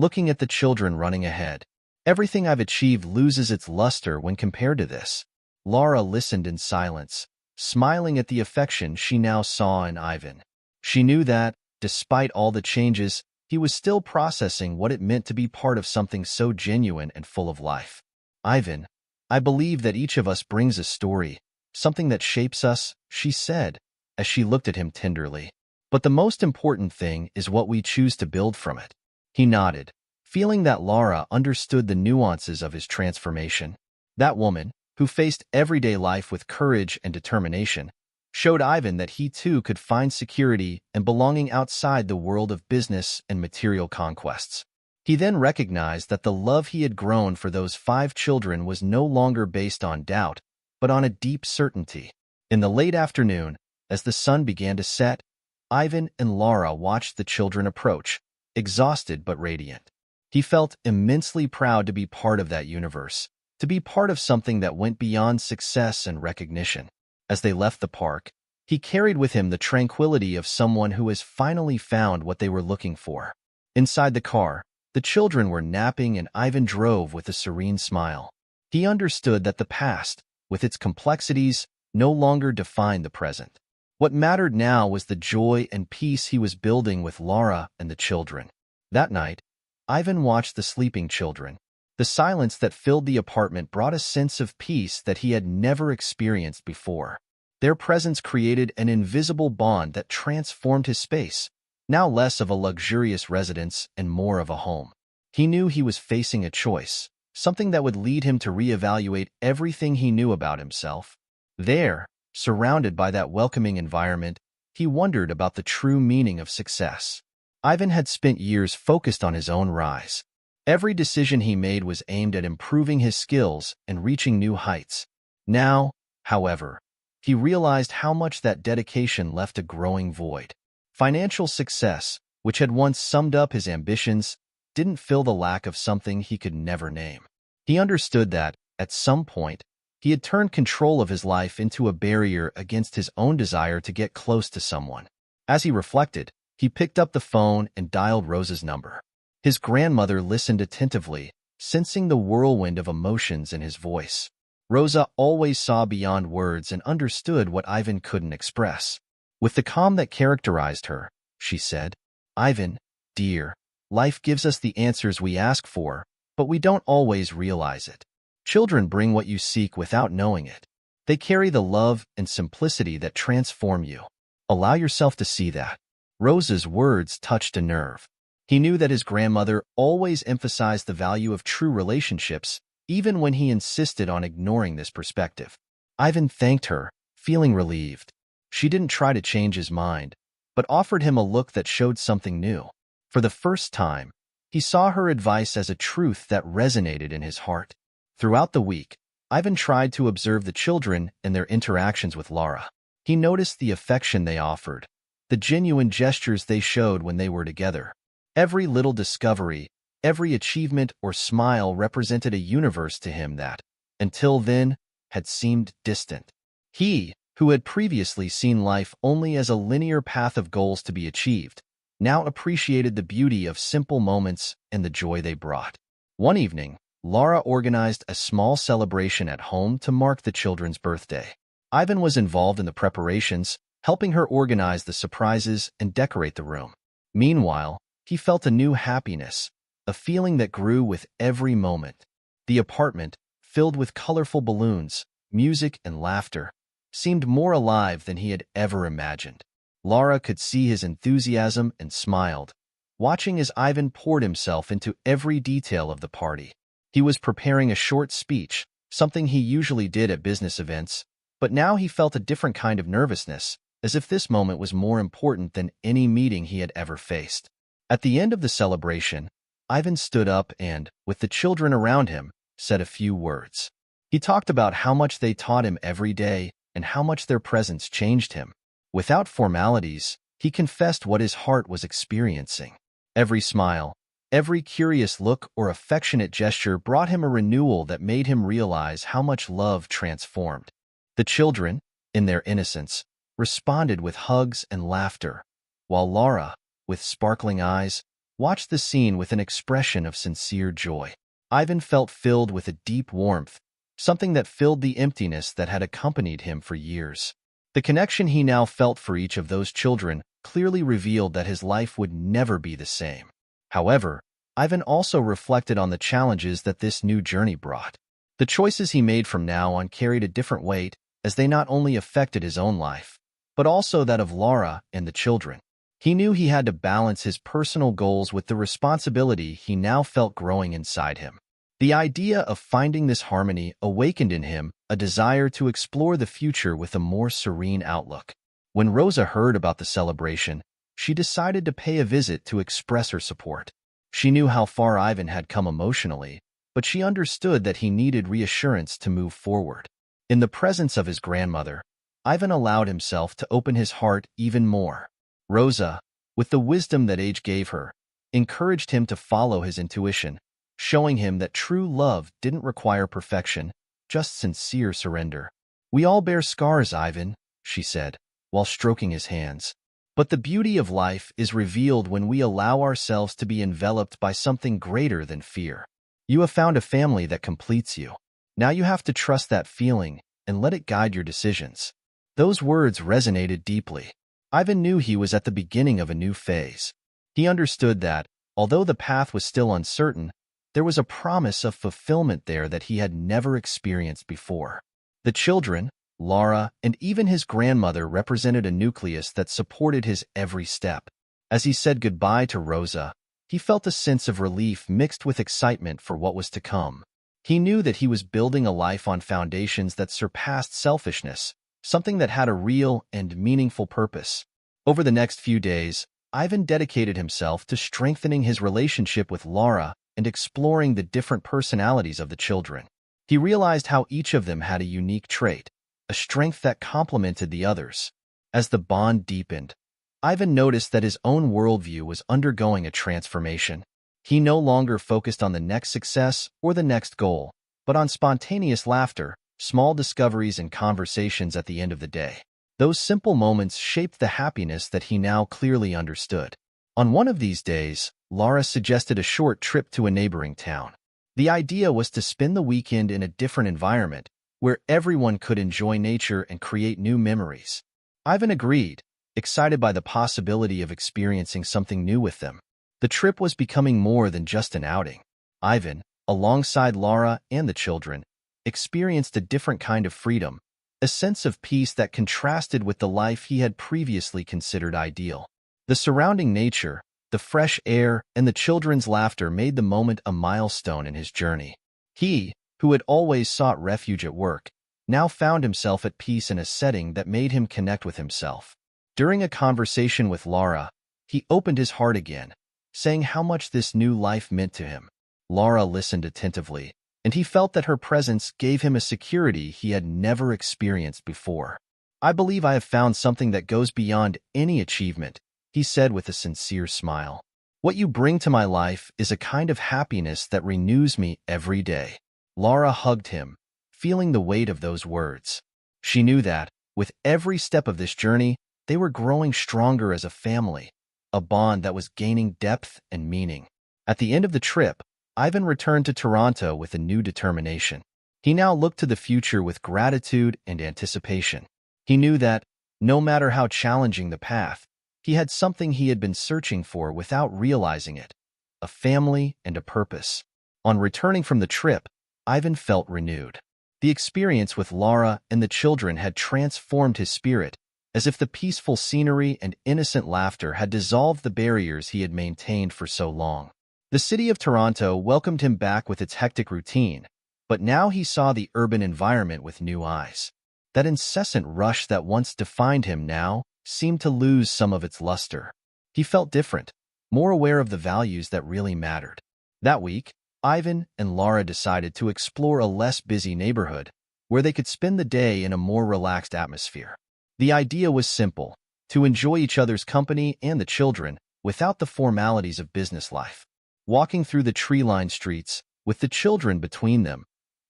S1: looking at the children running ahead. Everything I've achieved loses its luster when compared to this. Laura listened in silence, smiling at the affection she now saw in Ivan. She knew that, despite all the changes, he was still processing what it meant to be part of something so genuine and full of life. Ivan, I believe that each of us brings a story, something that shapes us, she said, as she looked at him tenderly. But the most important thing is what we choose to build from it. He nodded, feeling that Laura understood the nuances of his transformation. That woman, who faced everyday life with courage and determination, showed Ivan that he too could find security and belonging outside the world of business and material conquests. He then recognized that the love he had grown for those 5 children was no longer based on doubt, but on a deep certainty. In the late afternoon, as the sun began to set, Ivan and Laura watched the children approach, exhausted but radiant. He felt immensely proud to be part of that universe, to be part of something that went beyond success and recognition. As they left the park, he carried with him the tranquility of someone who has finally found what they were looking for. Inside the car, the children were napping and Ivan drove with a serene smile. He understood that the past, with its complexities, no longer defined the present. What mattered now was the joy and peace he was building with Laura and the children. That night, Ivan watched the sleeping children. The silence that filled the apartment brought a sense of peace that he had never experienced before. Their presence created an invisible bond that transformed his space, now less of a luxurious residence and more of a home. He knew he was facing a choice, something that would lead him to reevaluate everything he knew about himself. There, surrounded by that welcoming environment, he wondered about the true meaning of success. Ivan had spent years focused on his own rise. Every decision he made was aimed at improving his skills and reaching new heights. Now, however, he realized how much that dedication left a growing void. Financial success, which had once summed up his ambitions, didn't fill the lack of something he could never name. He understood that, at some point, he had turned control of his life into a barrier against his own desire to get close to someone. As he reflected, he picked up the phone and dialed Rosa's number. His grandmother listened attentively, sensing the whirlwind of emotions in his voice. Rosa always saw beyond words and understood what Ivan couldn't express. With the calm that characterized her, she said, "Ivan, dear, life gives us the answers we ask for, but we don't always realize it. Children bring what you seek without knowing it. They carry the love and simplicity that transform you. Allow yourself to see that." Rosa's words touched a nerve. He knew that his grandmother always emphasized the value of true relationships, even when he insisted on ignoring this perspective. Ivan thanked her, feeling relieved. She didn't try to change his mind, but offered him a look that showed something new. For the first time, he saw her advice as a truth that resonated in his heart. Throughout the week, Ivan tried to observe the children and their interactions with Laura. He noticed the affection they offered, the genuine gestures they showed when they were together. Every little discovery, every achievement or smile represented a universe to him that, until then, had seemed distant. He, who had previously seen life only as a linear path of goals to be achieved, now appreciated the beauty of simple moments and the joy they brought. One evening, Laura organized a small celebration at home to mark the children's birthday. Ivan was involved in the preparations, helping her organize the surprises and decorate the room. Meanwhile, he felt a new happiness, a feeling that grew with every moment. The apartment, filled with colorful balloons, music, and laughter, seemed more alive than he had ever imagined. Laura could see his enthusiasm and smiled, watching as Ivan poured himself into every detail of the party. He was preparing a short speech, something he usually did at business events, but now he felt a different kind of nervousness, as if this moment was more important than any meeting he had ever faced. At the end of the celebration, Ivan stood up and, with the children around him, said a few words. He talked about how much they taught him every day and how much their presence changed him. Without formalities, he confessed what his heart was experiencing. Every smile, every curious look or affectionate gesture brought him a renewal that made him realize how much love transformed. The children, in their innocence, responded with hugs and laughter, while Laura, with sparkling eyes, watched the scene with an expression of sincere joy. Ivan felt filled with a deep warmth, something that filled the emptiness that had accompanied him for years. The connection he now felt for each of those children clearly revealed that his life would never be the same. However, Ivan also reflected on the challenges that this new journey brought. The choices he made from now on carried a different weight, as they not only affected his own life, but also that of Laura and the children. He knew he had to balance his personal goals with the responsibility he now felt growing inside him. The idea of finding this harmony awakened in him a desire to explore the future with a more serene outlook. When Rosa heard about the celebration, she decided to pay a visit to express her support. She knew how far Ivan had come emotionally, but she understood that he needed reassurance to move forward. In the presence of his grandmother, Ivan allowed himself to open his heart even more. Rosa, with the wisdom that age gave her, encouraged him to follow his intuition, showing him that true love didn't require perfection, just sincere surrender. "We all bear scars, Ivan," she said, while stroking his hands. "But the beauty of life is revealed when we allow ourselves to be enveloped by something greater than fear. You have found a family that completes you. Now you have to trust that feeling and let it guide your decisions." Those words resonated deeply. Ivan knew he was at the beginning of a new phase. He understood that, although the path was still uncertain, there was a promise of fulfillment there that he had never experienced before. The children, Laura, and even his grandmother represented a nucleus that supported his every step. As he said goodbye to Rosa, he felt a sense of relief mixed with excitement for what was to come. He knew that he was building a life on foundations that surpassed selfishness, something that had a real and meaningful purpose. Over the next few days, Ivan dedicated himself to strengthening his relationship with Laura and exploring the different personalities of the children. He realized how each of them had a unique trait, a strength that complemented the others. As the bond deepened, Ivan noticed that his own worldview was undergoing a transformation. He no longer focused on the next success or the next goal, but on spontaneous laughter, small discoveries, and conversations at the end of the day. Those simple moments shaped the happiness that he now clearly understood. On one of these days, Laura suggested a short trip to a neighboring town. The idea was to spend the weekend in a different environment, where everyone could enjoy nature and create new memories. Ivan agreed, excited by the possibility of experiencing something new with them. The trip was becoming more than just an outing. Ivan, alongside Laura and the children, experienced a different kind of freedom, a sense of peace that contrasted with the life he had previously considered ideal. The surrounding nature, the fresh air, and the children's laughter made the moment a milestone in his journey. He, who had always sought refuge at work, now found himself at peace in a setting that made him connect with himself. During a conversation with Laura, he opened his heart again, saying how much this new life meant to him. Laura listened attentively, and he felt that her presence gave him a security he had never experienced before. "I believe I have found something that goes beyond any achievement," he said with a sincere smile. "What you bring to my life is a kind of happiness that renews me every day." Laura hugged him, feeling the weight of those words. She knew that, with every step of this journey, they were growing stronger as a family, a bond that was gaining depth and meaning. At the end of the trip, Ivan returned to Toronto with a new determination. He now looked to the future with gratitude and anticipation. He knew that, no matter how challenging the path, he had something he had been searching for without realizing it, a family and a purpose. On returning from the trip, Ivan felt renewed. The experience with Laura and the children had transformed his spirit, as if the peaceful scenery and innocent laughter had dissolved the barriers he had maintained for so long. The city of Toronto welcomed him back with its hectic routine, but now he saw the urban environment with new eyes. That incessant rush that once defined him now seemed to lose some of its luster. He felt different, more aware of the values that really mattered. That week, Ivan and Laura decided to explore a less busy neighborhood, where they could spend the day in a more relaxed atmosphere. The idea was simple: to enjoy each other's company and the children without the formalities of business life. Walking through the tree-lined streets, with the children between them,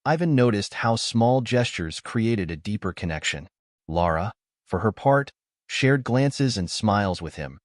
S1: Ivan noticed how small gestures created a deeper connection. Laura, for her part, shared glances and smiles with him,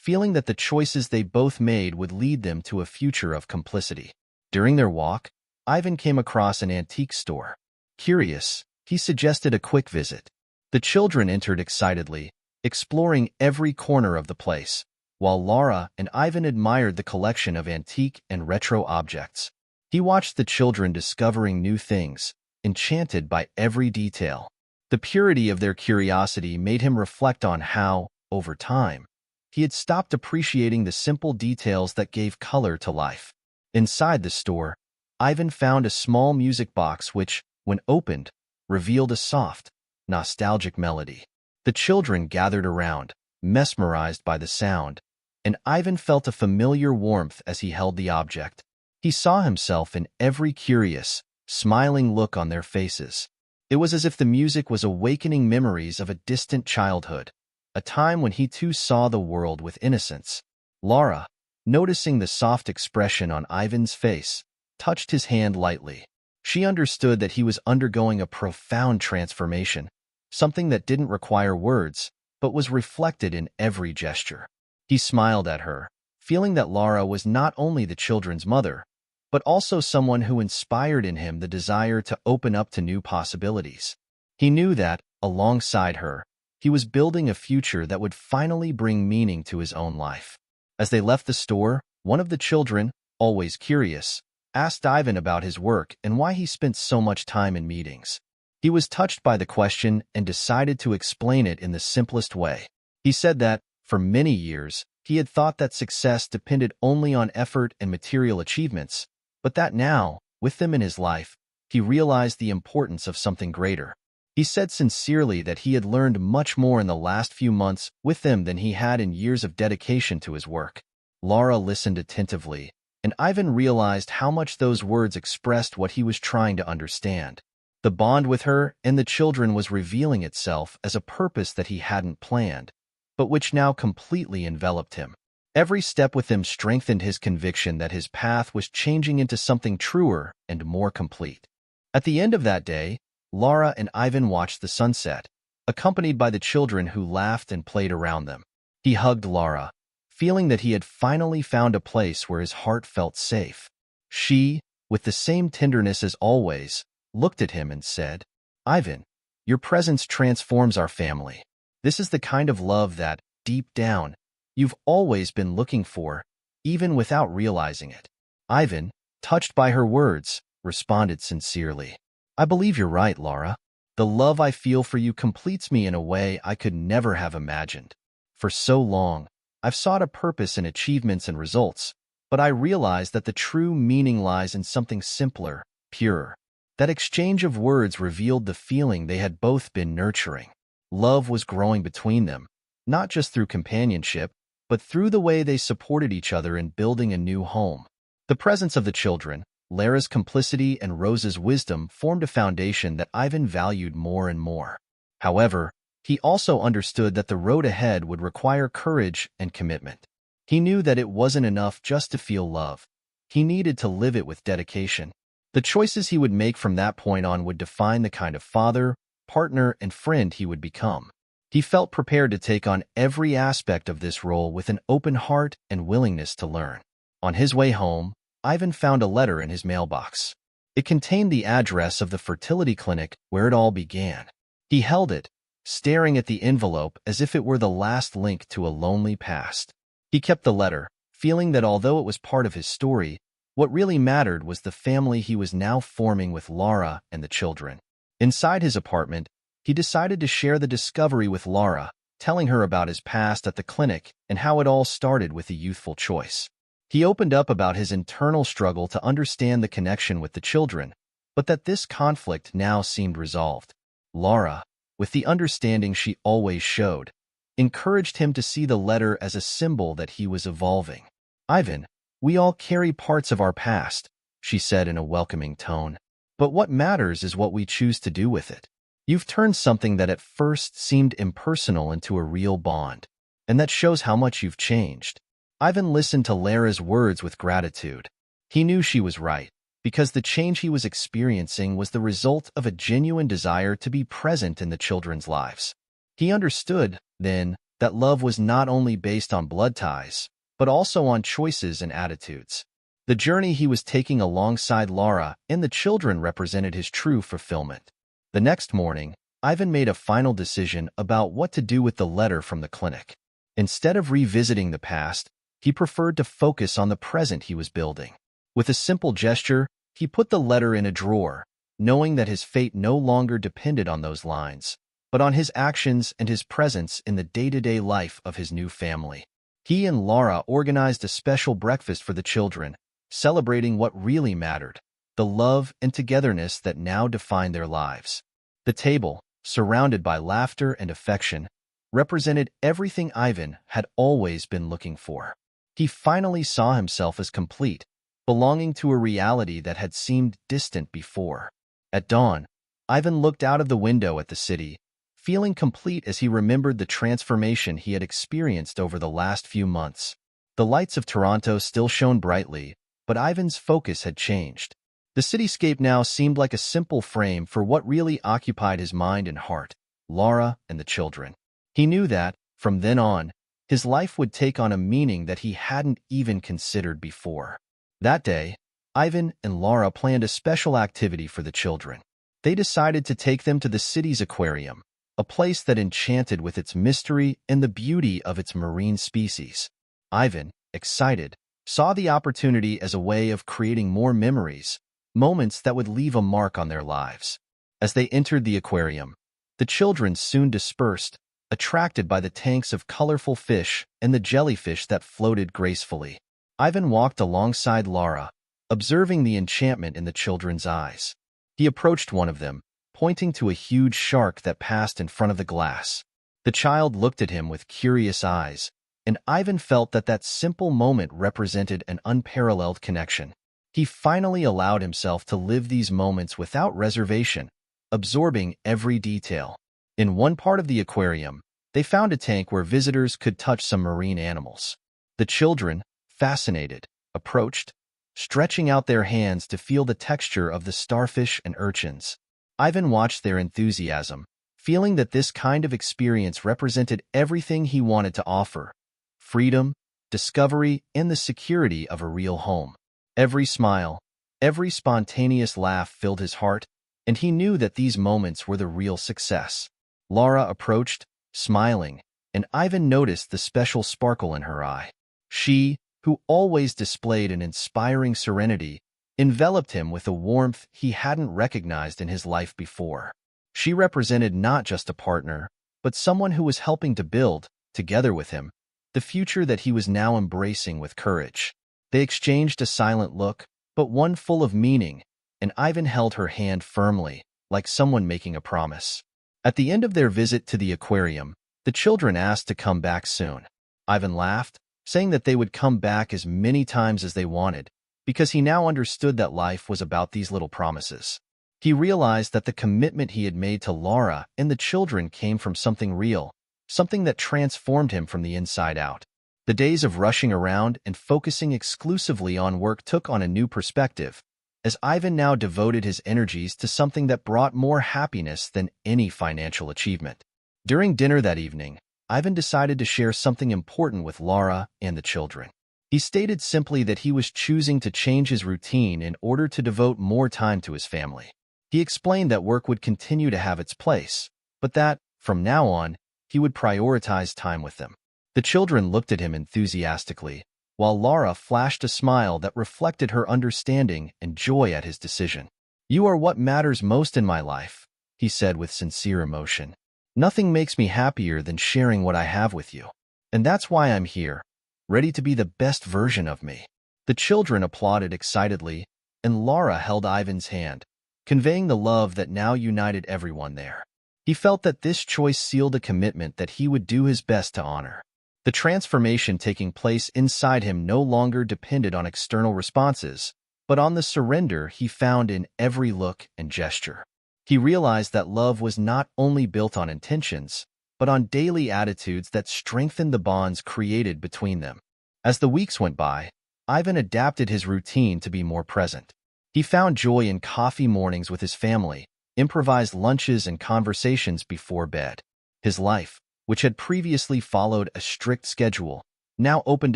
S1: feeling that the choices they both made would lead them to a future of complicity. During their walk, Ivan came across an antique store. Curious, he suggested a quick visit. The children entered excitedly, exploring every corner of the place, while Laura and Ivan admired the collection of antique and retro objects. He watched the children discovering new things, enchanted by every detail. The purity of their curiosity made him reflect on how, over time, he had stopped appreciating the simple details that gave color to life. Inside the store, Ivan found a small music box which, when opened, revealed a soft, nostalgic melody. The children gathered around, mesmerized by the sound, and Ivan felt a familiar warmth as he held the object. He saw himself in every curious, smiling look on their faces. It was as if the music was awakening memories of a distant childhood, a time when he too saw the world with innocence. Laura, noticing the soft expression on Ivan's face, touched his hand lightly. She understood that he was undergoing a profound transformation, something that didn't require words, but was reflected in every gesture. He smiled at her, feeling that Laura was not only the children's mother, but also someone who inspired in him the desire to open up to new possibilities. He knew that, alongside her, he was building a future that would finally bring meaning to his own life. As they left the store, one of the children, always curious, asked Ivan about his work and why he spent so much time in meetings. He was touched by the question and decided to explain it in the simplest way. He said that, for many years, he had thought that success depended only on effort and material achievements, but that now, with them in his life, he realized the importance of something greater. He said sincerely that he had learned much more in the last few months with them than he had in years of dedication to his work. Laura listened attentively, and Ivan realized how much those words expressed what he was trying to understand. The bond with her and the children was revealing itself as a purpose that he hadn't planned, but which now completely enveloped him. Every step with them strengthened his conviction that his path was changing into something truer and more complete. At the end of that day, Laura and Ivan watched the sunset, accompanied by the children who laughed and played around them. He hugged Laura, feeling that he had finally found a place where his heart felt safe. She, with the same tenderness as always, looked at him and said, "Ivan, your presence transforms our family. This is the kind of love that, deep down, you've always been looking for, even without realizing it." Ivan, touched by her words, responded sincerely, "I believe you're right, Laura. The love I feel for you completes me in a way I could never have imagined. For so long, I've sought a purpose in achievements and results, but I realized that the true meaning lies in something simpler, purer." That exchange of words revealed the feeling they had both been nurturing. Love was growing between them, not just through companionship, but through the way they supported each other in building a new home. The presence of the children, Lara's complicity and Rose's wisdom formed a foundation that Ivan valued more and more. However, he also understood that the road ahead would require courage and commitment. He knew that it wasn't enough just to feel love. He needed to live it with dedication. The choices he would make from that point on would define the kind of father, partner, and friend he would become. He felt prepared to take on every aspect of this role with an open heart and willingness to learn. On his way home, Ivan found a letter in his mailbox. It contained the address of the fertility clinic where it all began. He held it, staring at the envelope as if it were the last link to a lonely past. He kept the letter, feeling that although it was part of his story, what really mattered was the family he was now forming with Laura and the children. Inside his apartment, he decided to share the discovery with Laura, telling her about his past at the clinic and how it all started with a youthful choice. He opened up about his internal struggle to understand the connection with the children, but that this conflict now seemed resolved. Laura, with the understanding she always showed, encouraged him to see the letter as a symbol that he was evolving. "Ivan, we all carry parts of our past," she said in a welcoming tone. "But what matters is what we choose to do with it. You've turned something that at first seemed impersonal into a real bond, and that shows how much you've changed." Ivan listened to Lara's words with gratitude. He knew she was right, because the change he was experiencing was the result of a genuine desire to be present in the children's lives. He understood, then, that love was not only based on blood ties, but also on choices and attitudes. The journey he was taking alongside Laura and the children represented his true fulfillment. The next morning, Ivan made a final decision about what to do with the letter from the clinic. Instead of revisiting the past, he preferred to focus on the present he was building. With a simple gesture, he put the letter in a drawer, knowing that his fate no longer depended on those lines, but on his actions and his presence in the day-to-day life of his new family. He and Laura organized a special breakfast for the children, celebrating what really mattered, the love and togetherness that now defined their lives. The table, surrounded by laughter and affection, represented everything Ivan had always been looking for. He finally saw himself as complete, belonging to a reality that had seemed distant before. At dawn, Ivan looked out of the window at the city, feeling complete as he remembered the transformation he had experienced over the last few months. The lights of Toronto still shone brightly, but Ivan's focus had changed. The cityscape now seemed like a simple frame for what really occupied his mind and heart, Laura and the children. He knew that, from then on, his life would take on a meaning that he hadn't even considered before. That day, Ivan and Laura planned a special activity for the children. They decided to take them to the city's aquarium, a place that enchanted with its mystery and the beauty of its marine species. Ivan, excited, saw the opportunity as a way of creating more memories, moments that would leave a mark on their lives. As they entered the aquarium, the children soon dispersed, attracted by the tanks of colorful fish and the jellyfish that floated gracefully. Ivan walked alongside Laura, observing the enchantment in the children's eyes. He approached one of them, pointing to a huge shark that passed in front of the glass. The child looked at him with curious eyes, and Ivan felt that that simple moment represented an unparalleled connection. He finally allowed himself to live these moments without reservation, absorbing every detail. In one part of the aquarium, they found a tank where visitors could touch some marine animals. The children, fascinated, approached, stretching out their hands to feel the texture of the starfish and urchins. Ivan watched their enthusiasm, feeling that this kind of experience represented everything he wanted to offer: freedom, discovery, and the security of a real home. Every smile, every spontaneous laugh filled his heart, and he knew that these moments were the real success. Laura approached, smiling, and Ivan noticed the special sparkle in her eye. She, who always displayed an inspiring serenity, enveloped him with a warmth he hadn't recognized in his life before. She represented not just a partner, but someone who was helping to build, together with him, the future that he was now embracing with courage. They exchanged a silent look, but one full of meaning, and Ivan held her hand firmly, like someone making a promise. At the end of their visit to the aquarium, the children asked to come back soon. Ivan laughed, saying that they would come back as many times as they wanted, because he now understood that life was about these little promises. He realized that the commitment he had made to Laura and the children came from something real, something that transformed him from the inside out. The days of rushing around and focusing exclusively on work took on a new perspective, as Ivan now devoted his energies to something that brought more happiness than any financial achievement. During dinner that evening, Ivan decided to share something important with Laura and the children. He stated simply that he was choosing to change his routine in order to devote more time to his family. He explained that work would continue to have its place, but that, from now on, he would prioritize time with them. The children looked at him enthusiastically, while Laura flashed a smile that reflected her understanding and joy at his decision. "You are what matters most in my life," he said with sincere emotion. "Nothing makes me happier than sharing what I have with you. And that's why I'm here, ready to be the best version of me." The children applauded excitedly, and Laura held Ivan's hand, conveying the love that now united everyone there. He felt that this choice sealed a commitment that he would do his best to honor. The transformation taking place inside him no longer depended on external responses, but on the surrender he found in every look and gesture. He realized that love was not only built on intentions, but on daily attitudes that strengthened the bonds created between them. As the weeks went by, Ivan adapted his routine to be more present. He found joy in coffee mornings with his family, improvised lunches and conversations before bed. His life, which had previously followed a strict schedule, now opened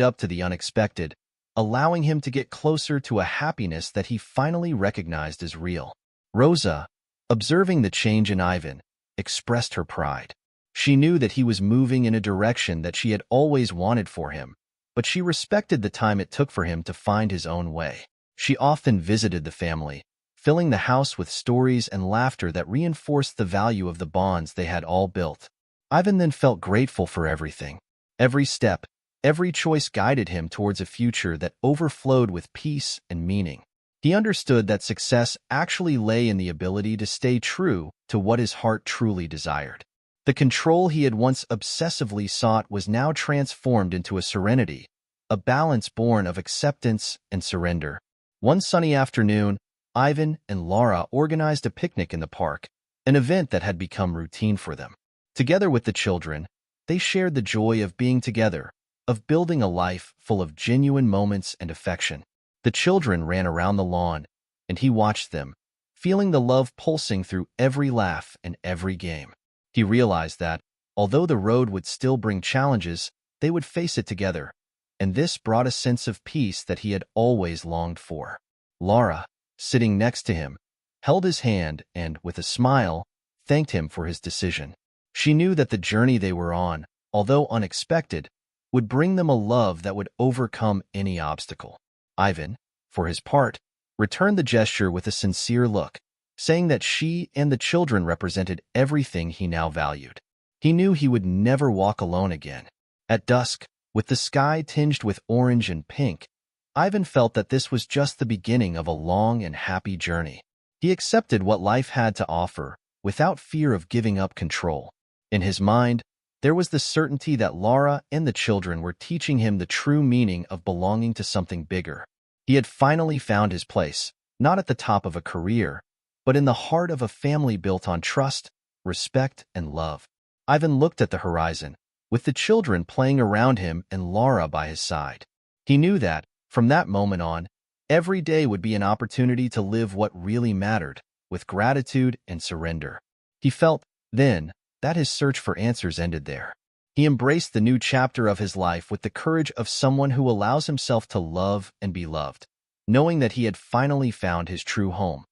S1: up to the unexpected, allowing him to get closer to a happiness that he finally recognized as real. Rosa, observing the change in Ivan, expressed her pride. She knew that he was moving in a direction that she had always wanted for him, but she respected the time it took for him to find his own way. She often visited the family, filling the house with stories and laughter that reinforced the value of the bonds they had all built. Ivan then felt grateful for everything. Every step, every choice guided him towards a future that overflowed with peace and meaning. He understood that success actually lay in the ability to stay true to what his heart truly desired. The control he had once obsessively sought was now transformed into a serenity, a balance born of acceptance and surrender. One sunny afternoon, Ivan and Laura organized a picnic in the park, an event that had become routine for them. Together with the children, they shared the joy of being together, of building a life full of genuine moments and affection. The children ran around the lawn, and he watched them, feeling the love pulsing through every laugh and every game. He realized that, although the road would still bring challenges, they would face it together, and this brought a sense of peace that he had always longed for. Laura, sitting next to him, held his hand and, with a smile, thanked him for his decision. She knew that the journey they were on, although unexpected, would bring them a love that would overcome any obstacle. Ivan, for his part, returned the gesture with a sincere look, saying that she and the children represented everything he now valued. He knew he would never walk alone again. At dusk, with the sky tinged with orange and pink, Ivan felt that this was just the beginning of a long and happy journey. He accepted what life had to offer, without fear of giving up control. In his mind, there was the certainty that Laura and the children were teaching him the true meaning of belonging to something bigger. He had finally found his place, not at the top of a career, but in the heart of a family built on trust, respect, and love. Ivan looked at the horizon, with the children playing around him and Laura by his side. He knew that, from that moment on, every day would be an opportunity to live what really mattered, with gratitude and surrender. He felt, then, that his search for answers ended there. He embraced the new chapter of his life with the courage of someone who allows himself to love and be loved, knowing that he had finally found his true home.